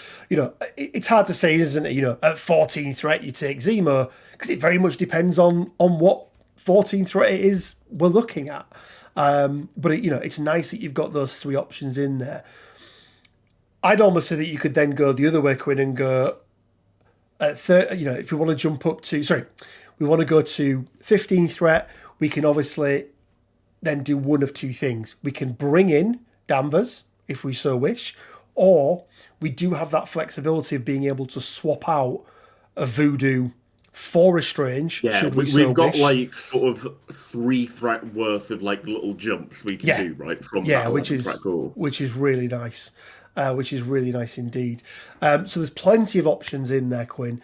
it's hard to say, isn't it? At 14 threat, you take Zemo, because it very much depends on what 14 threat it is we're looking at. But it's nice that you've got those 3 options in there. I'd almost say that you could then go the other way, Quinn, and go at if we want to jump up to, sorry, we want to go to 15 threat. We can obviously then do one of 2 things. We can bring in Danvers, if we so wish, or we do have that flexibility of being able to swap out a Voodoo for a Strange, Yeah, should we we've so got wish. like sort of 3 threat worth of like little jumps we can do right from that which 11 is threat core. which is really nice. Which is really nice indeed. So there's plenty of options in there, Quinn.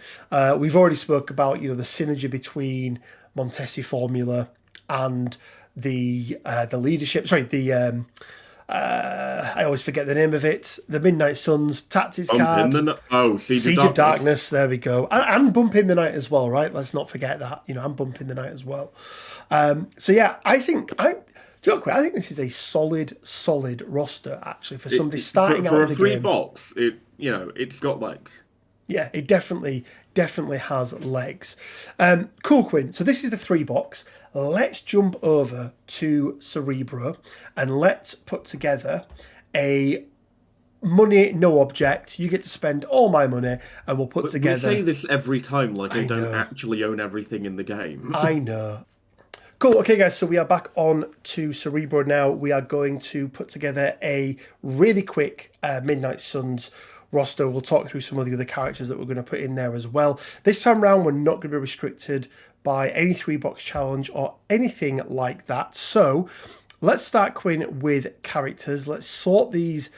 We've already spoke about the synergy between Montesi formula and the leadership. Sorry, the I always forget the name of it. The Midnight Suns tactics card. Siege Siege of Darkness. There we go. And Bump in the Night as well, right? Let's not forget that. I'm Bump in the Night as well. So yeah, I think this is a solid roster actually for somebody starting out for with a the 3 game. box. It's got legs. Yeah, it definitely has legs. Cool, Quinn. So this is the 3 box. Let's jump over to Cerebro and let's put together a money no object. You get to spend all my money, and we'll put together. We say this every time, like I don't know. actually own everything in the game. I know. Cool. Okay, guys. So we are back on to Cerebro now. We are going to put together a really quick Midnight Suns roster. We'll talk through some of the other characters that we're going to put in there as well. This time round, we're not going to be restricted by any 3-box challenge or anything like that. So let's start, Quinn, with characters. Let's sort these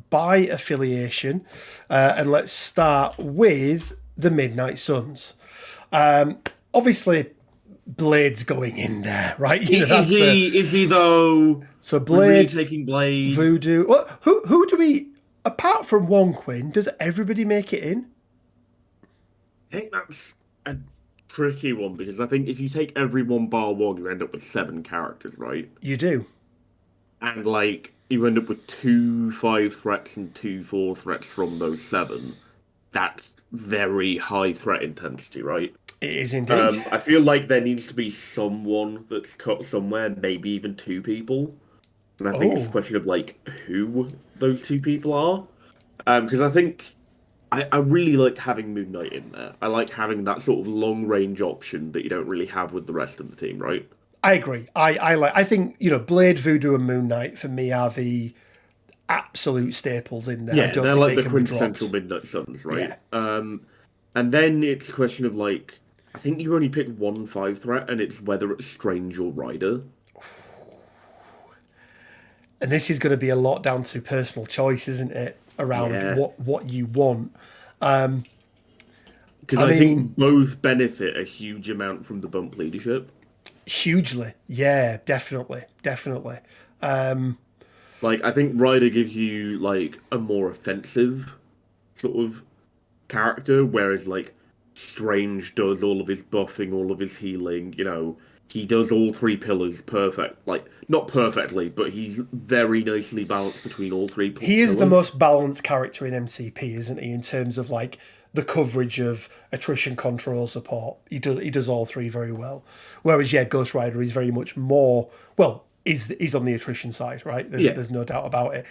by affiliation, and let's start with the Midnight Suns. Obviously, Blade's going in there, right? Is he though? So We're really Blade, taking Blade. Voodoo. Well, who do we? Apart from one, Quinn, does everybody make it in? I think that's a tricky one because I think if you take every one bar one, you end up with 7 characters, right? You do. And like you end up with 2 5 threats and 2 4 threats from those 7. That's very high threat intensity, right? It is indeed. I feel like there needs to be someone that's cut somewhere, maybe even 2 people. And I think it's a question of like who those 2 people are. Because I think I really like having Moon Knight in there. I like having that sort of long range option that you don't really have with the rest of the team, right? I agree. I think Blade, Voodoo, and Moon Knight for me are the absolute staples in there. Yeah, I don't they're think like they the can be quintessential dropped. Midnight Suns, right? Yeah. And then it's a question of like I think you only pick 1 5 threat, and it's whether it's Strange or Rider. And this is going to be a lot down to personal choice, isn't it? Around what you want. Because I think both benefit a huge amount from the bump leadership. Hugely. Yeah, definitely. Like, I think Ryder gives you, like, a more offensive sort of character, whereas, like, Strange does all of his buffing, all of his healing, he does all three pillars perfect. Like, not perfectly, but he's very nicely balanced between all three He is the pillars. most balanced character in MCP, isn't he? In terms of like the coverage of attrition, control, support. He does all three very well. Whereas yeah, Ghost Rider is very much more well. Is on the attrition side, right? There's Yeah. there's no doubt about it.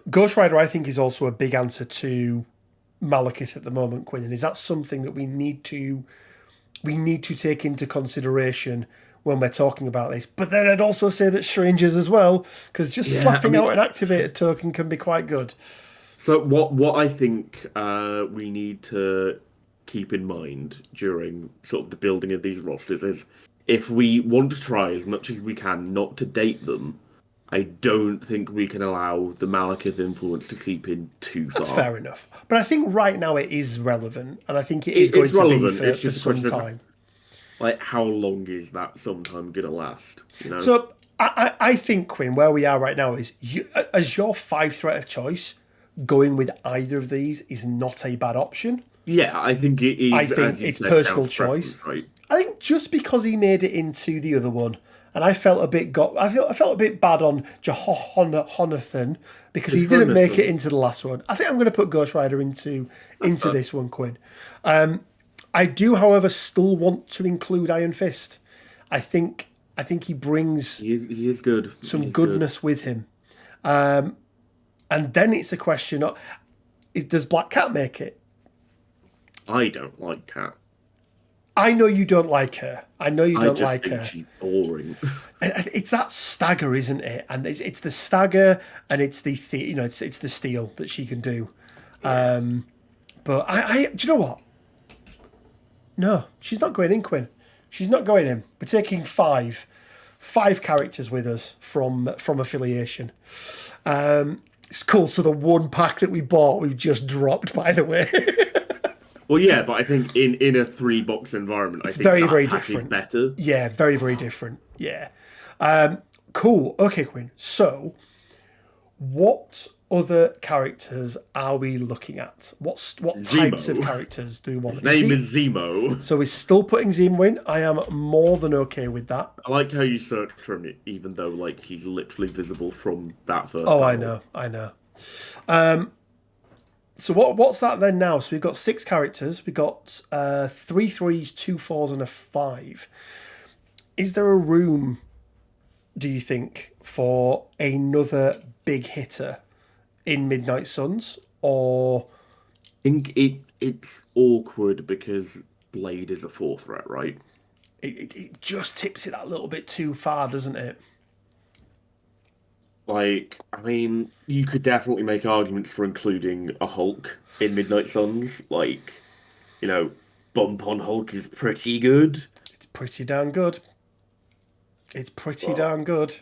Ghost Rider, I think, is also a big answer to Malekith at the moment, Quinn. And is that something that we need to take into consideration when we're talking about this? But then I'd also say that strangers as well, because just Yeah, I slapping mean, out an activated token can be quite good. so what I think we need to keep in mind during sort of the building of these rosters is if we want to try as much as we can not to date them, I don't think we can allow the Malekith influence to seep in too That's far. fair enough. But I think right now it is relevant, and I think it is going It's to be relevant. for, It's for just a some question of time. like how long is that sometime gonna last? So I think, Quinn, where we are right now is you, as your five threat of choice, going with either of these is not a bad option. Yeah, I think it I is, think as you it's said, down personal to preference, choice. right? I think just because he made it into the other one, and I felt a bit bad on Jonathan because he didn't make it Jonathan. into the last one. I think I'm going to put Ghost Rider into That's into fair. this one, Quinn. I do, however, still want to include Iron Fist. I think he brings He is good. He some is good. goodness with him, and then it's a question of does Black Cat make it? I don't like Cat. I know you don't like her. I know you I don't just like think her. she's boring. It's that stagger, isn't it? And it's the stagger, and it's it's the steal that she can do. Yeah. But do you know what? No, she's not going in, Quinn. She's not going in. We're taking five characters with us from affiliation. It's cool. So the one pack that we bought, we've just dropped. By the way, Well, yeah, but I think in a three-box environment, I it's think very that very pack is different. better. Yeah, very very different. Yeah. Cool. Okay, Quinn. So, what other characters are we looking at? What types of Zemo. characters do we want? His name is Zemo. So we're still putting Zemo in. I am more than okay with that. I like how you search for him, even though like he's literally visible from that first Oh, I panel. know, I know. So what's that then now? So we've got six characters. We've got three threes, two fours, and a five. Is there a room, do you think, for another big hitter in Midnight Suns? Or I think it's awkward because Blade is a four threat, right? it just tips it that little bit too far, doesn't it? Like, I mean, you could definitely make arguments for including a Hulk in Midnight Suns. Like, you know, Bump on Hulk is pretty good. It's pretty darn good. It's pretty But, darn good.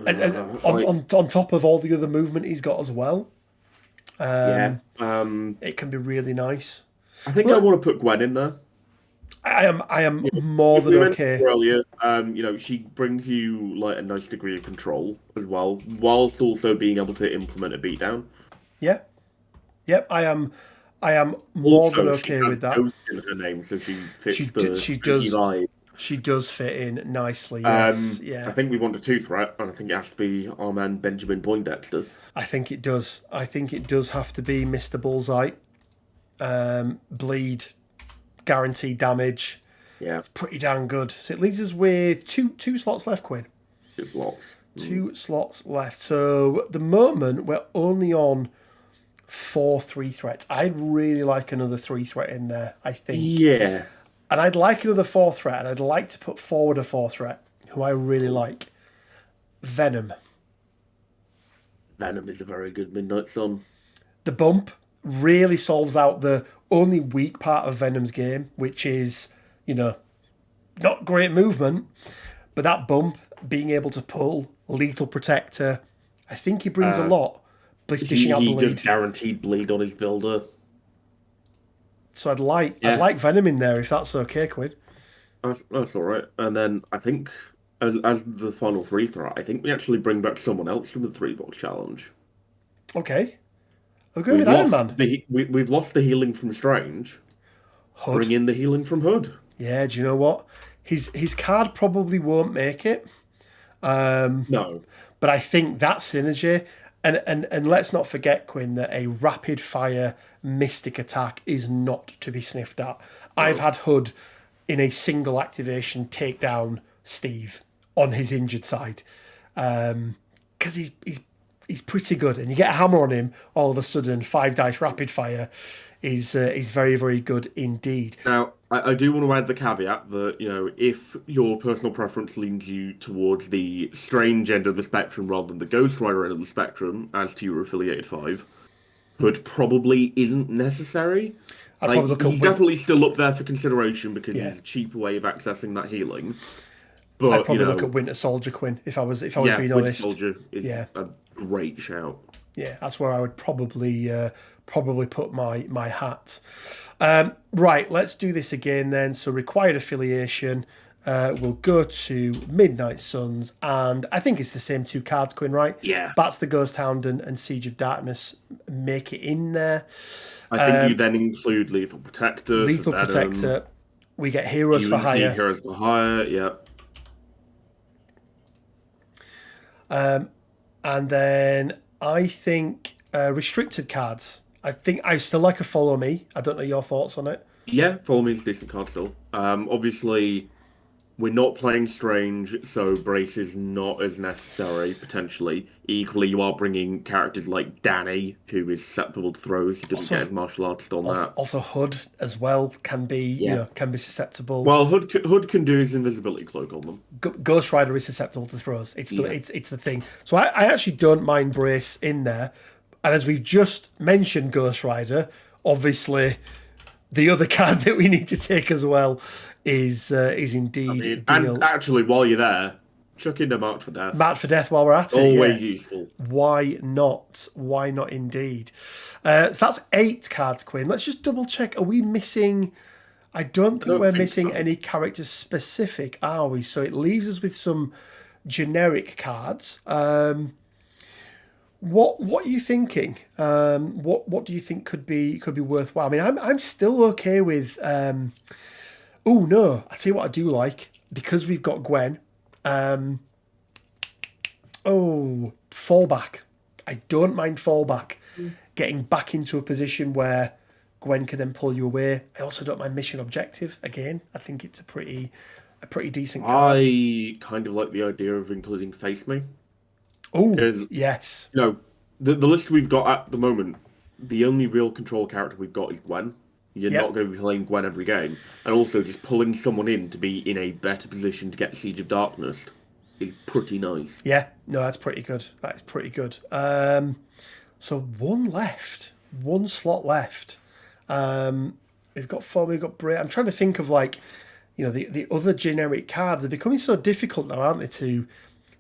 And on, like, on, on top of all the other movement he's got as well, yeah. it can be really nice. I think I Well, want to put Gwen in there. I am more than We mentioned okay. earlier, she brings you like a nice degree of control as well, whilst also being able to implement a beatdown. Yeah, yep. I am more than Also, she okay has with that. Ghost in her name, so she She fits d- the she spooky does vibe. she does fit in nicely. Yes, I yeah. think we want a two threat, and I think it has to be our man Benjamin Poindexter. I think it does. I think it does have to be Mr. Bullseye. Bleed, guaranteed damage. Yeah, Pretty darn good. So it leaves us with two slots left, Quinn. it's lots. Two slots left. So at the moment we're only on 4 3 threats. I'd really like another 3 threat in there, I think. Yeah, And I'd like another 4 threat, and I'd like to put forward a 4 threat who I really like. Venom. Venom is a very good Midnight Sun. The bump really solves out the only weak part of Venom's game, which is, not great movement, but that bump, being able to pull, lethal protector, I think he brings a lot. But he's dishing out He bleed. does guaranteed bleed on his builder. So I'd like Yeah. Venom in there if that's okay, Quinn. That's all right. And then I think as the final three threat, I think we actually bring back someone else from the three box challenge. Okay. I'm going with Iron Man. We've lost the healing from Strange. Hood. Bring in the healing from Hood. Yeah, do you know what? his card probably won't make it. No. But I think that synergy, and let's not forget, Quinn, that a rapid fire mystic attack is not to be sniffed at. I've had Hood in a single activation take down Steve on his injured side, because he's pretty good, and you get a hammer on him, all of a sudden 5 dice rapid fire is very, very good indeed. Now, I do want to add the caveat that, if your personal preference leans you towards the strange end of the spectrum rather than the Ghost Rider end of the spectrum, as to your affiliated 5, Hood probably isn't necessary. I'd probably look he's definitely still up there for consideration because Yeah. he's a cheaper way of accessing that healing. But, I'd probably look at Winter Soldier, Quinn, if I was being Winter honest. Soldier is Yeah. a great shout. Yeah, that's where I would probably put my hat. Right, let's do this again then. So required affiliation. We'll go to Midnight Suns, and I think it's the same 2 cards, Quinn, right? Yeah. Bats the Ghost Hound and Siege of Darkness make it in there. I think you then include Lethal Protector. Lethal Protector. We get Heroes for Hire. Heroes for Hire, yeah. And then I think restricted cards. I think I still like a Follow Me. I don't know your thoughts on it. Yeah, Follow Me is a decent card still. Obviously, we're not playing Strange, so Brace is not as necessary, potentially. Equally, you are bringing characters like Danny, who is susceptible to throws. He doesn't get his martial artist on that. Also, Hood as well can be can be susceptible. Well, Hood can do his invisibility cloak on them. Ghost Rider is susceptible to throws. It's the thing. So I actually don't mind Brace in there. And as we've just mentioned, Ghost Rider, obviously the other card that we need to take as well is indeed Deal. And actually, while you're there, chuck in the Mark for Death. Mark for Death while we're at it. Always useful. Why not? Why not indeed? So that's 8 cards, Quinn. Let's just double check. Are we missing... I don't think we're missing any characters specific, are we? So it leaves us with some generic cards. What are you thinking? What do you think could be worthwhile? I mean, I'm still okay with. Oh no! I tell you what, I do like, because we've got Gwen. Fallback. I don't mind fallback. Getting back into a position where Gwen can then pull you away. I also don't mind mission objective. Again, I think it's a pretty decent card. I kind of like the idea of including Face Me. Oh, yes. The list we've got at the moment, the only real control character we've got is Gwen. You're not going to be playing Gwen every game. And also, just pulling someone in to be in a better position to get Siege of Darkness is pretty nice. Yeah, no, that's pretty good. That is pretty good. So one slot left. We've got 4, we've got Bray. I'm trying to think of the other generic cards. They're becoming so difficult now, aren't they, to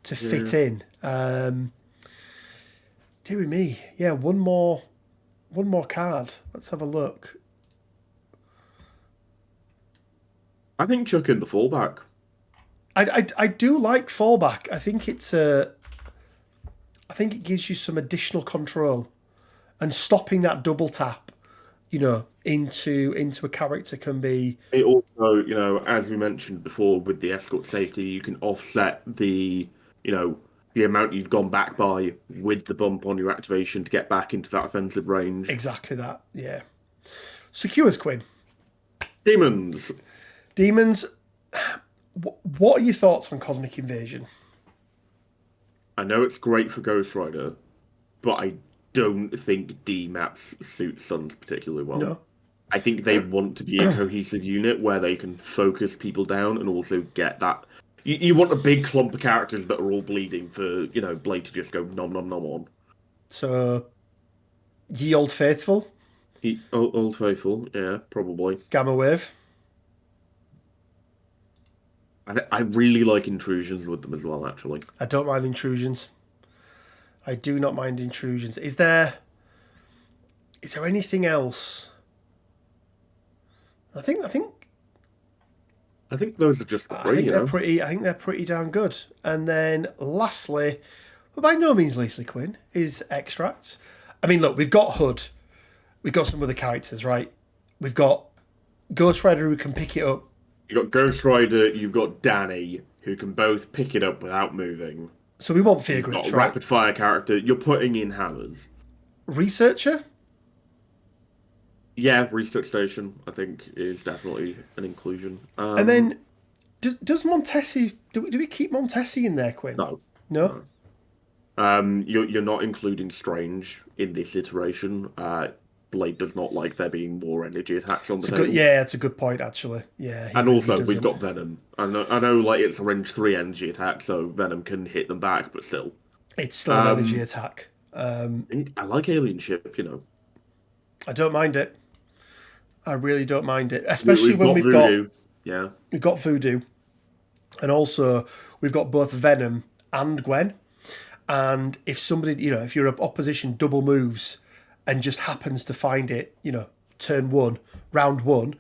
fit in. Dear me, yeah, one more card. Let's have a look. I think chuck in the fallback. I do like fallback. I think it gives you some additional control, and stopping that double tap, into a character can be. It also, as we mentioned before, with the escort safety, you can offset the amount you've gone back by with the bump on your activation to get back into that offensive range. Exactly that, yeah. Secures, Quinn. Demons. What are your thoughts on Cosmic Invasion? I know it's great for Ghost Rider, but I don't think D-maps suit Suns particularly well. No. I think they want to be a cohesive unit where they can focus people down and also get that. You want a big clump of characters that are all bleeding for, Blade to just go nom nom nom on. So, Ye Old Faithful? Old Faithful, yeah, probably. Gamma Wave? I really like intrusions with them as well, actually. I don't mind intrusions. I do not mind intrusions. Is there anything else? I think those are just the three, I think they're pretty darn good. And then lastly, but by no means leastly, Quinn, is Extracts. I mean, look, we've got Hood. We've got some other characters, right? We've got Ghost Rider who can pick it up You've got Ghost Rider, you've got Danny, who can both pick it up without moving. So we want fear You've got grips, a right? rapid fire character. You're putting in hammers. Researcher? Yeah, Research Station, I think, is definitely an inclusion. And then, does Montesi... Do we keep Montesi in there, Quinn? No. No? You're not including Strange in this iteration. Blade does not like there being more energy attacks on the table. Yeah, it's a good point, actually. Yeah, and also, we've got Venom. I know, like, it's a range 3 energy attack, so Venom can hit them back, but still. It's still an energy attack. I like Alien Ship, you know. I don't mind it. I really don't mind it. Especially when we've Voodoo. Yeah. We've got Voodoo. And also, we've got both Venom and Gwen. And if somebody, if your opposition double moves and just happens to find it, turn 1, round 1,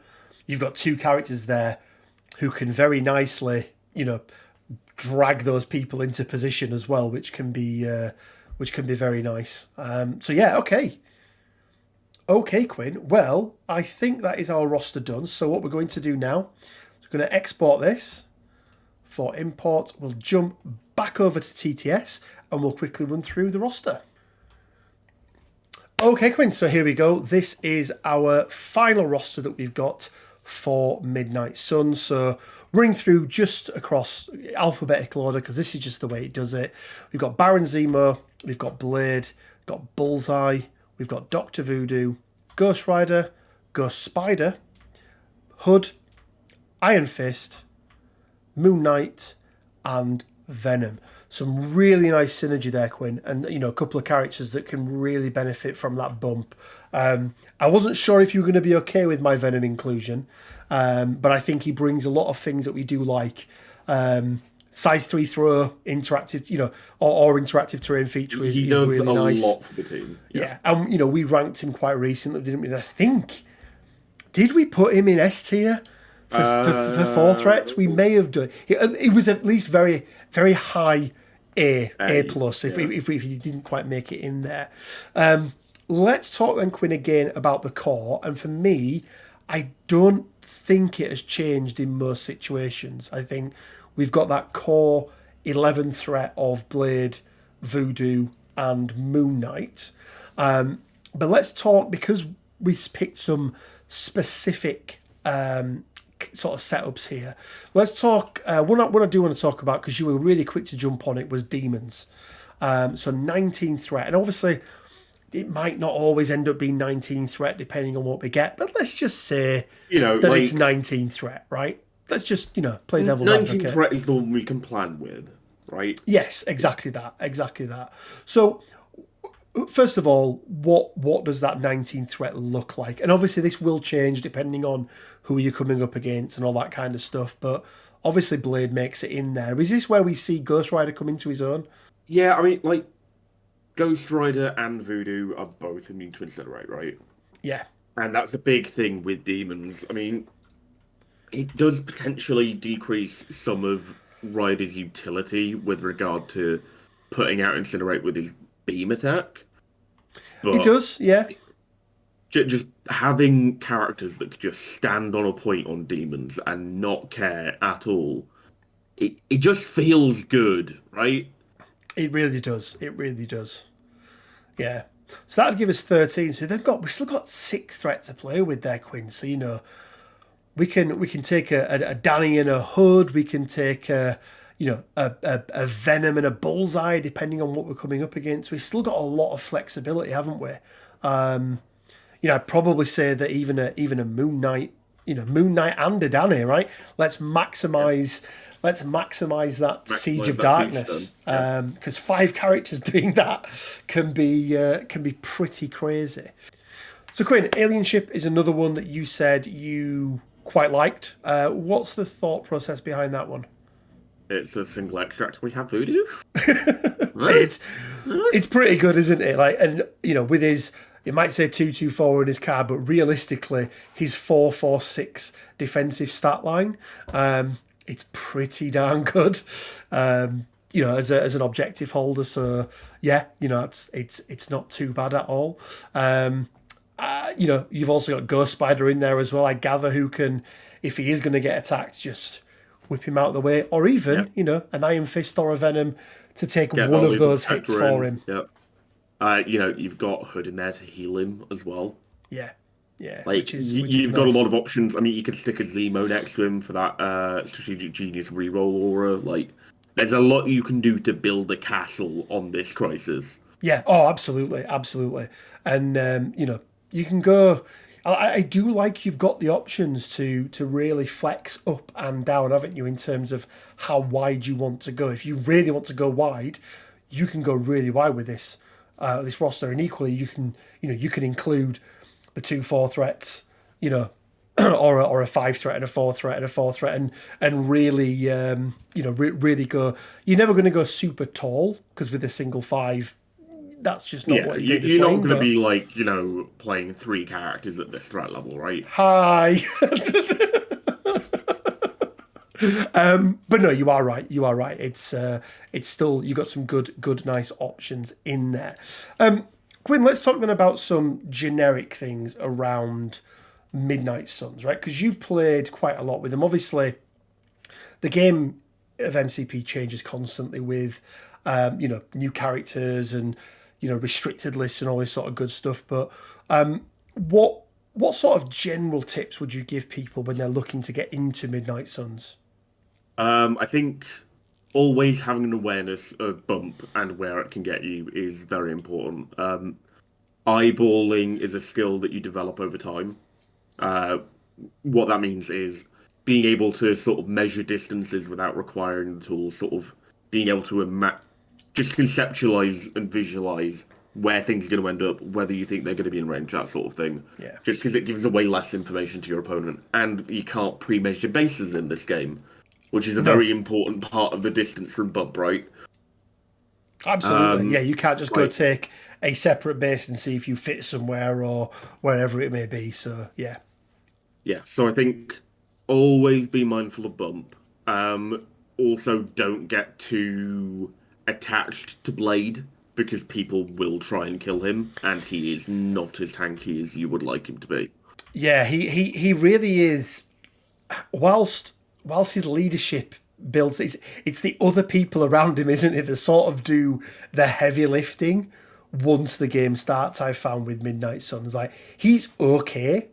you've got 2 characters there who can very nicely, drag those people into position as well, which can be very nice. So yeah, okay. Okay, Quinn. Well, I think that is our roster done. So what we're going to do now is we're going to export this for import. We'll jump back over to TTS and we'll quickly run through the roster. Okay, Quinn, so here we go. This is our final roster that we've got for Midnight Sun. So running through just across alphabetical order, because this is just the way it does it. We've got Baron Zemo, we've got Blade, we've got Bullseye, we've got Dr. Voodoo, Ghost Rider, Ghost Spider, Hood, Iron Fist, Moon Knight, and Venom. Some really nice synergy there, Quinn, and a couple of characters that can really benefit from that bump. I wasn't sure if you were going to be okay with my Venom inclusion, but I think he brings a lot of things that we do like. Size 3 throw, interactive, or interactive terrain feature is really nice. He does a lot for the team. Yeah, and we ranked him quite recently, didn't we? And I think, did we put him in S tier for 4 threats? We may have done. It was at least very, very high A plus. If we didn't quite make it in there. Let's talk then, Quinn, again about the core. And for me, I don't think it has changed in most situations. I think we've got that core 11 threat of Blade, Voodoo, and Moon Knight. But let's talk, because we picked some specific sort of setups here. Let's talk, what I do want to talk about, because you were really quick to jump on it, was demons. So 19 threat. And obviously, it might not always end up being 19 threat, depending on what we get. But let's just say that it's 19 threat, right? Let's just, play devil's 19 advocate. 19 threat is the one we can plan with, right? Yes, exactly that. So, first of all, what does that 19 threat look like? And obviously this will change depending on who you're coming up against and all that kind of stuff. But obviously Blade makes it in there. Is this where we see Ghost Rider come into his own? Yeah, I mean, like, Ghost Rider and Voodoo are both immune to Incinerate, right? Yeah. And that's a big thing with demons. I mean, it does potentially decrease some of Rider's utility with regard to putting out Incinerate with his beam attack. But it does, yeah. Just having characters that could just stand on a point on demons and not care at all, it just feels good, right? It really does. It really does. Yeah. So that'd give us 13. So we've still got 6 threats to play with there, Quinn. So we can take a Danny and a Hood. We can take a Venom and a Bullseye, depending on what we're coming up against. We've still got a lot of flexibility, haven't we? I'd probably say that even a Moon Knight, Moon Knight and a Danny, right? Let's maximize that Siege of Darkness, because 5 characters doing that can be pretty crazy. So Quinn, Alien Ship is another one that you said you quite liked. What's the thought process behind that one? It's a single extract. We have Voodoo. It's pretty good, isn't it? Like, and with his, it might say 224 in his card, but realistically, his 446 defensive stat line, it's pretty darn good. As an objective holder. So yeah, it's not too bad at all. You've also got Ghost Spider in there as well, I gather, who can if he is going to get attacked, just whip him out of the way, or even an Iron Fist or a Venom to take one of those hits for him. Yeah. You've got Hood in there to heal him as well. Yeah. Yeah, like you've got a lot of options. I mean, you could stick a Zemo next to him for that strategic genius reroll aura. Like, there's a lot you can do to build a castle on this crisis. Yeah. Oh, absolutely, absolutely. And you can go. I do like you've got the options to really flex up and down, haven't you? In terms of how wide you want to go. If you really want to go wide, you can go really wide with this roster, and equally you can include the 2/4 threats, or a 5 threat and a 4 threat and a 4 threat, and really, really go. You're never going to go super tall because with a single 5, that's just not what you're not going to be like playing 3 characters at this threat level, right? Hi. But no, you are right. You are right. It's still, you got some good, nice options in there. Quinn, let's talk then about some generic things around Midnight Suns, right? Because you've played quite a lot with them. Obviously, the game of MCP changes constantly with, new characters and, restricted lists and all this sort of good stuff. But what sort of general tips would you give people when they're looking to get into Midnight Suns? I think always having an awareness of bump and where it can get you is very important. Eyeballing is a skill that you develop over time. What that means is being able to sort of measure distances without requiring the tools, sort of being able to just conceptualize and visualize where things are going to end up, whether you think they're going to be in range, that sort of thing. Yeah. Just because it gives away less information to your opponent. And you can't pre-measure bases in this game, which is a very important part of the distance from bump, right? Absolutely. Yeah, you can't just go take a separate base and see if you fit somewhere or wherever it may be. So, yeah. Yeah, so I think always be mindful of bump. Also, don't get too attached to Blade, because people will try and kill him, and he is not as tanky as you would like him to be. Yeah, he really is. Whilst his leadership builds, it's the other people around him, isn't it, that sort of do the heavy lifting once the game starts. I've found with Midnight Suns, like, he's okay,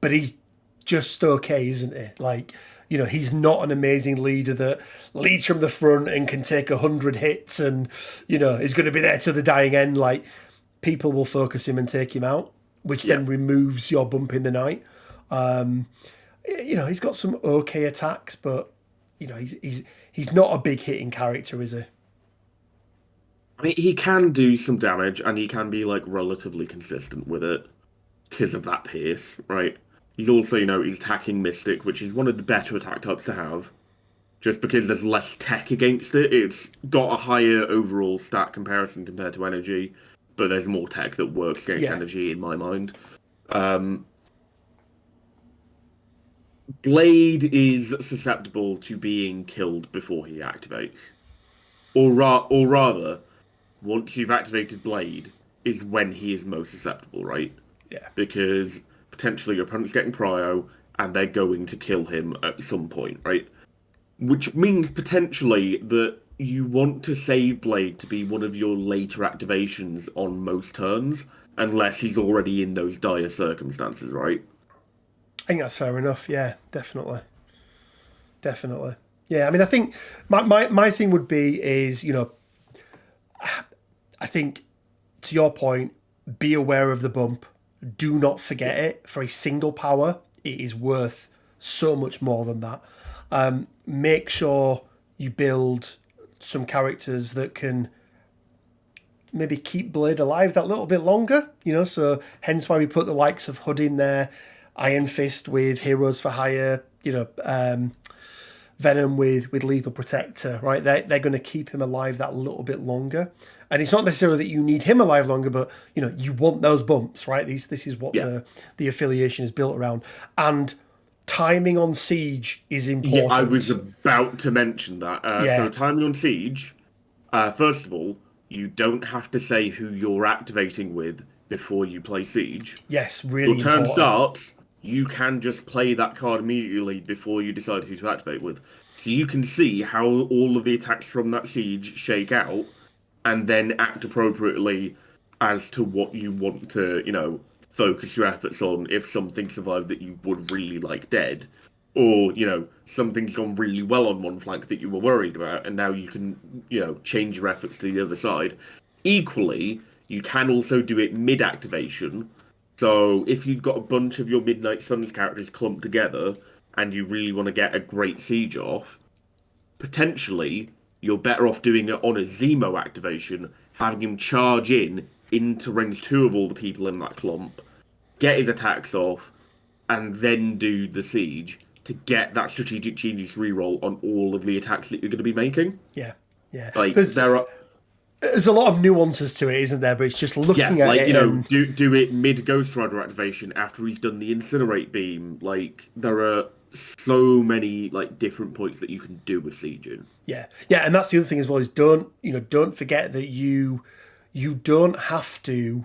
but he's just okay, isn't he? Like, he's not an amazing leader that leads from the front and can take 100 hits and, is going to be there to the dying end. Like, people will focus him and take him out, which then removes your bump in the night. He's got some okay attacks, but, he's not a big hitting character, is he? I mean, he can do some damage, and he can be, like, relatively consistent with it because of that pace, right? He's also, he's attacking Mystic, which is one of the better attack types to have. Just because there's less tech against it. It's got a higher overall stat comparison compared to energy, but there's more tech that works against energy in my mind. Blade is susceptible to being killed before he activates. Or rather, once you've activated Blade, is when he is most susceptible, right? Yeah. Because potentially your opponent's getting prio, and they're going to kill him at some point, right? Which means potentially that you want to save Blade to be one of your later activations on most turns, unless he's already in those dire circumstances, right? I think that's fair enough. Yeah, definitely. Yeah, I mean, I think my thing would be is, I think, to your point, be aware of the bump. Do not forget it. For a single power, it is worth so much more than that. Make sure you build some characters that can maybe keep Blade alive that little bit longer, so hence why we put the likes of Hood in there, Iron Fist with Heroes for Hire, Venom with Lethal Protector, right? They're going to keep him alive that little bit longer. And it's not necessarily that you need him alive longer, but, you want those bumps, right? This is what the affiliation is built around. And timing on Siege is important. Yeah, I was about to mention that. So timing on Siege, first of all, you don't have to say who you're activating with before you play Siege. Yes, really important. Your turn starts, you can just play that card immediately before you decide who to activate with. So you can see how all of the attacks from that siege shake out, and then act appropriately as to what you want to, focus your efforts on if something survived that you would really like dead. Or, something's gone really well on one flank that you were worried about, and now you can, change your efforts to the other side. Equally, you can also do it mid-activation. So if you've got a bunch of your Midnight Suns characters clumped together and you really want to get a great siege off, potentially you're better off doing it on a Zemo activation, having him charge into range 2 of all the people in that clump, get his attacks off, and then do the siege to get that strategic genius reroll on all of the attacks that you're going to be making. Yeah, yeah. Like There's a lot of nuances to it, isn't there? But it's just looking at it. Do it mid Ghost Rider activation after he's done the Incinerate beam. Like there are so many different points that you can do with sieging. Yeah, yeah, and that's the other thing as well is don't forget that you don't have to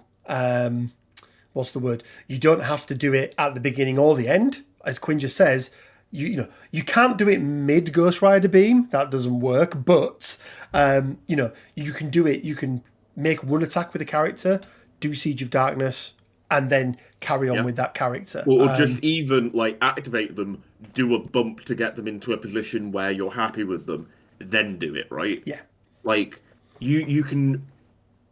what's the word? You don't have to do it at the beginning or the end, as Quinn just says. You can't do it mid Ghost Rider beam. That doesn't work. But you can do it. You can make one attack with a character, do Siege of Darkness, and then carry on with that character. Or just even activate them, do a bump to get them into a position where you're happy with them, then do it, right? Yeah. You can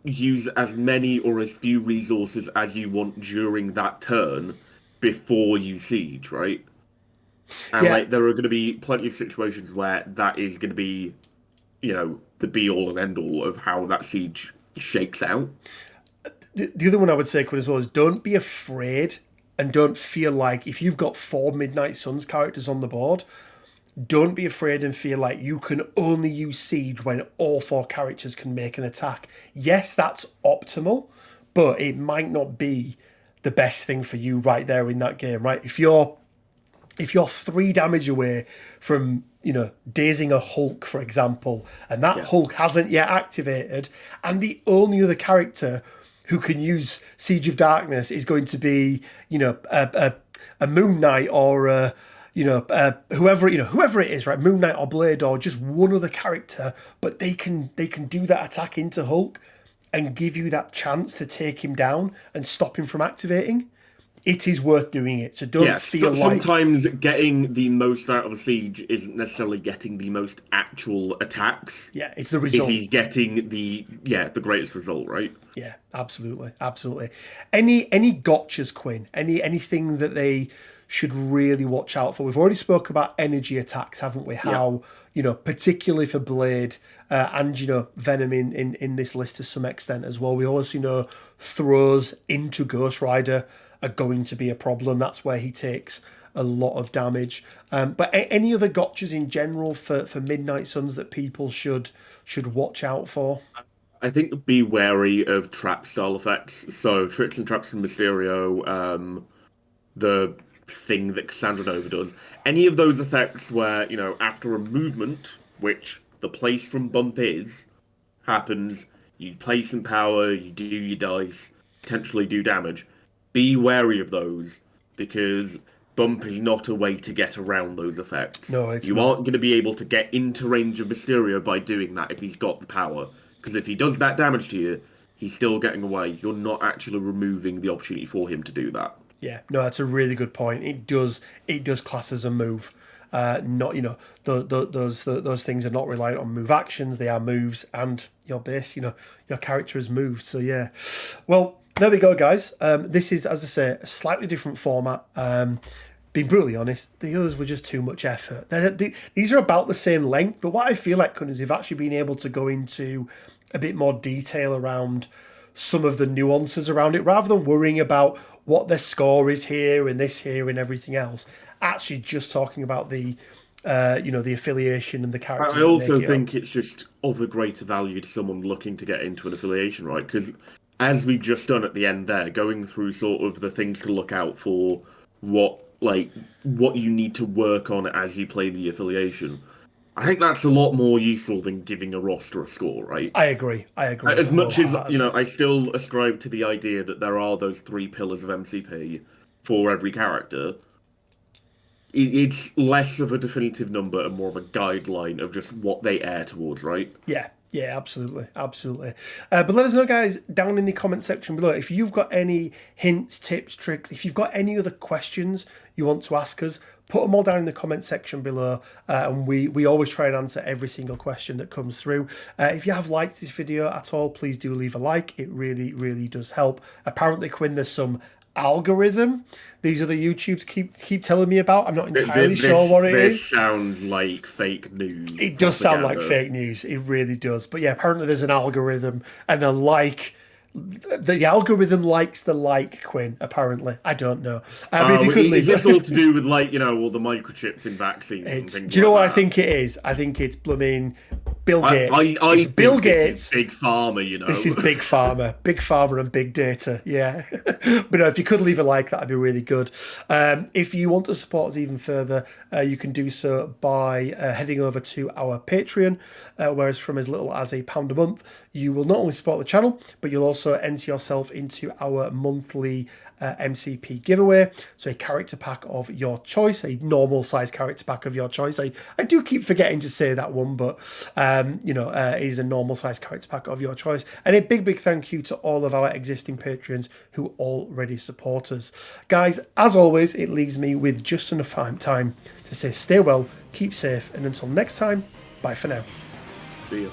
use as many or as few resources as you want during that turn before you siege, right? And there are going to be plenty of situations where that is going to be, the be all and end all of how that siege shakes out. The other one I would say, Quinn, as well, is don't be afraid and don't feel like if you've got 4 Midnight Suns characters on the board, don't be afraid and feel like you can only use siege when all 4 characters can make an attack. Yes, that's optimal, but it might not be the best thing for you right there in that game, right? If you're 3 damage away from, dazing a Hulk, for example, and that Hulk hasn't yet activated, and the only other character who can use Siege of Darkness is going to be, a Moon Knight or whoever it is, right? Moon Knight or Blade or just one other character, but they can do that attack into Hulk and give you that chance to take him down and stop him from activating. It is worth doing it. So don't feel like... Sometimes getting the most out of a siege isn't necessarily getting the most actual attacks. Yeah, it's the result. He's getting the greatest result, right? Yeah, absolutely. Absolutely. Any gotchas, Quinn? Anything that they should really watch out for? We've already spoke about energy attacks, haven't we? How, particularly for Blade and, Venom in this list to some extent as well. We also know throws into Ghost Rider are going to be a problem. That's where he takes a lot of damage. But any other gotchas in general for Midnight Suns that people should watch out for? I think be wary of trap style effects. So tricks and traps from Mysterio, the thing that Cassandra Nova does. Any of those effects where, after a movement, which the place from bump happens, you play some power, you do your dice, potentially do damage. Be wary of those, because bump is not a way to get around those effects. No, it's you not. aren't going to be able to get into range of Mysterio by doing that if he's got the power. Because if he does that damage to you, he's still getting away. You're not actually removing the opportunity for him to do that. Yeah, no, that's a really good point. It does class as a move. Not those things are not reliant on move actions. They are moves, and your base, your character has moved. So yeah, well. There we go, guys. This is, as I say, a slightly different format. Being brutally honest, the others were just too much effort. These are about the same length, but what I feel like, is we've actually been able to go into a bit more detail around some of the nuances around it, rather than worrying about what their score is here and this here and everything else. Actually, just talking about the affiliation and the characters. I also think it's just of a greater value to someone looking to get into an affiliation, right? Because as we've just done at the end there, going through sort of the things to look out for, what you need to work on as you play the affiliation, I think that's a lot more useful than giving a roster a score, right? I agree. As much as, I still ascribe to the idea that there are those 3 pillars of MCP, for every character, it's less of a definitive number and more of a guideline of just what they err towards, right? Yeah. Yeah, absolutely, absolutely. But let us know, guys, down in the comment section below if you've got any hints, tips, tricks. If you've got any other questions you want to ask us, put them all down in the comment section below, and we always try and answer every single question that comes through. If you have liked this video at all, please do leave a like. It really, really does help. Apparently, Quinn, there's some algorithm these other YouTubes keep telling me about. I'm not entirely sure what it is. This sounds like fake news. It does sound like fake news. It really does. But yeah, apparently there's an algorithm and a like. The algorithm likes the like, Quinn, apparently. I don't know. But if you could leave it. It's all to do with, like, you know, all the microchips in vaccines and things. Do you know what I think it is? I think it's blooming Bill Gates. It's Bill Gates. Big Pharma, you know. This is Big Pharma. Big Pharma and Big Data, yeah. But no, if you could leave a like, that'd be really good. If you want to support us even further, you can do so by heading over to our Patreon, whereas from as little as £1 a month, you will not only support the channel, but you'll also enter yourself into our monthly MCP giveaway. So a character pack of your choice, a normal size character pack of your choice. I do keep forgetting to say that one, but it is a normal size character pack of your choice. And a big thank you to all of our existing patrons who already support us. Guys, as always, it leaves me with just enough time to say stay well, keep safe, and until next time, bye for now. See ya.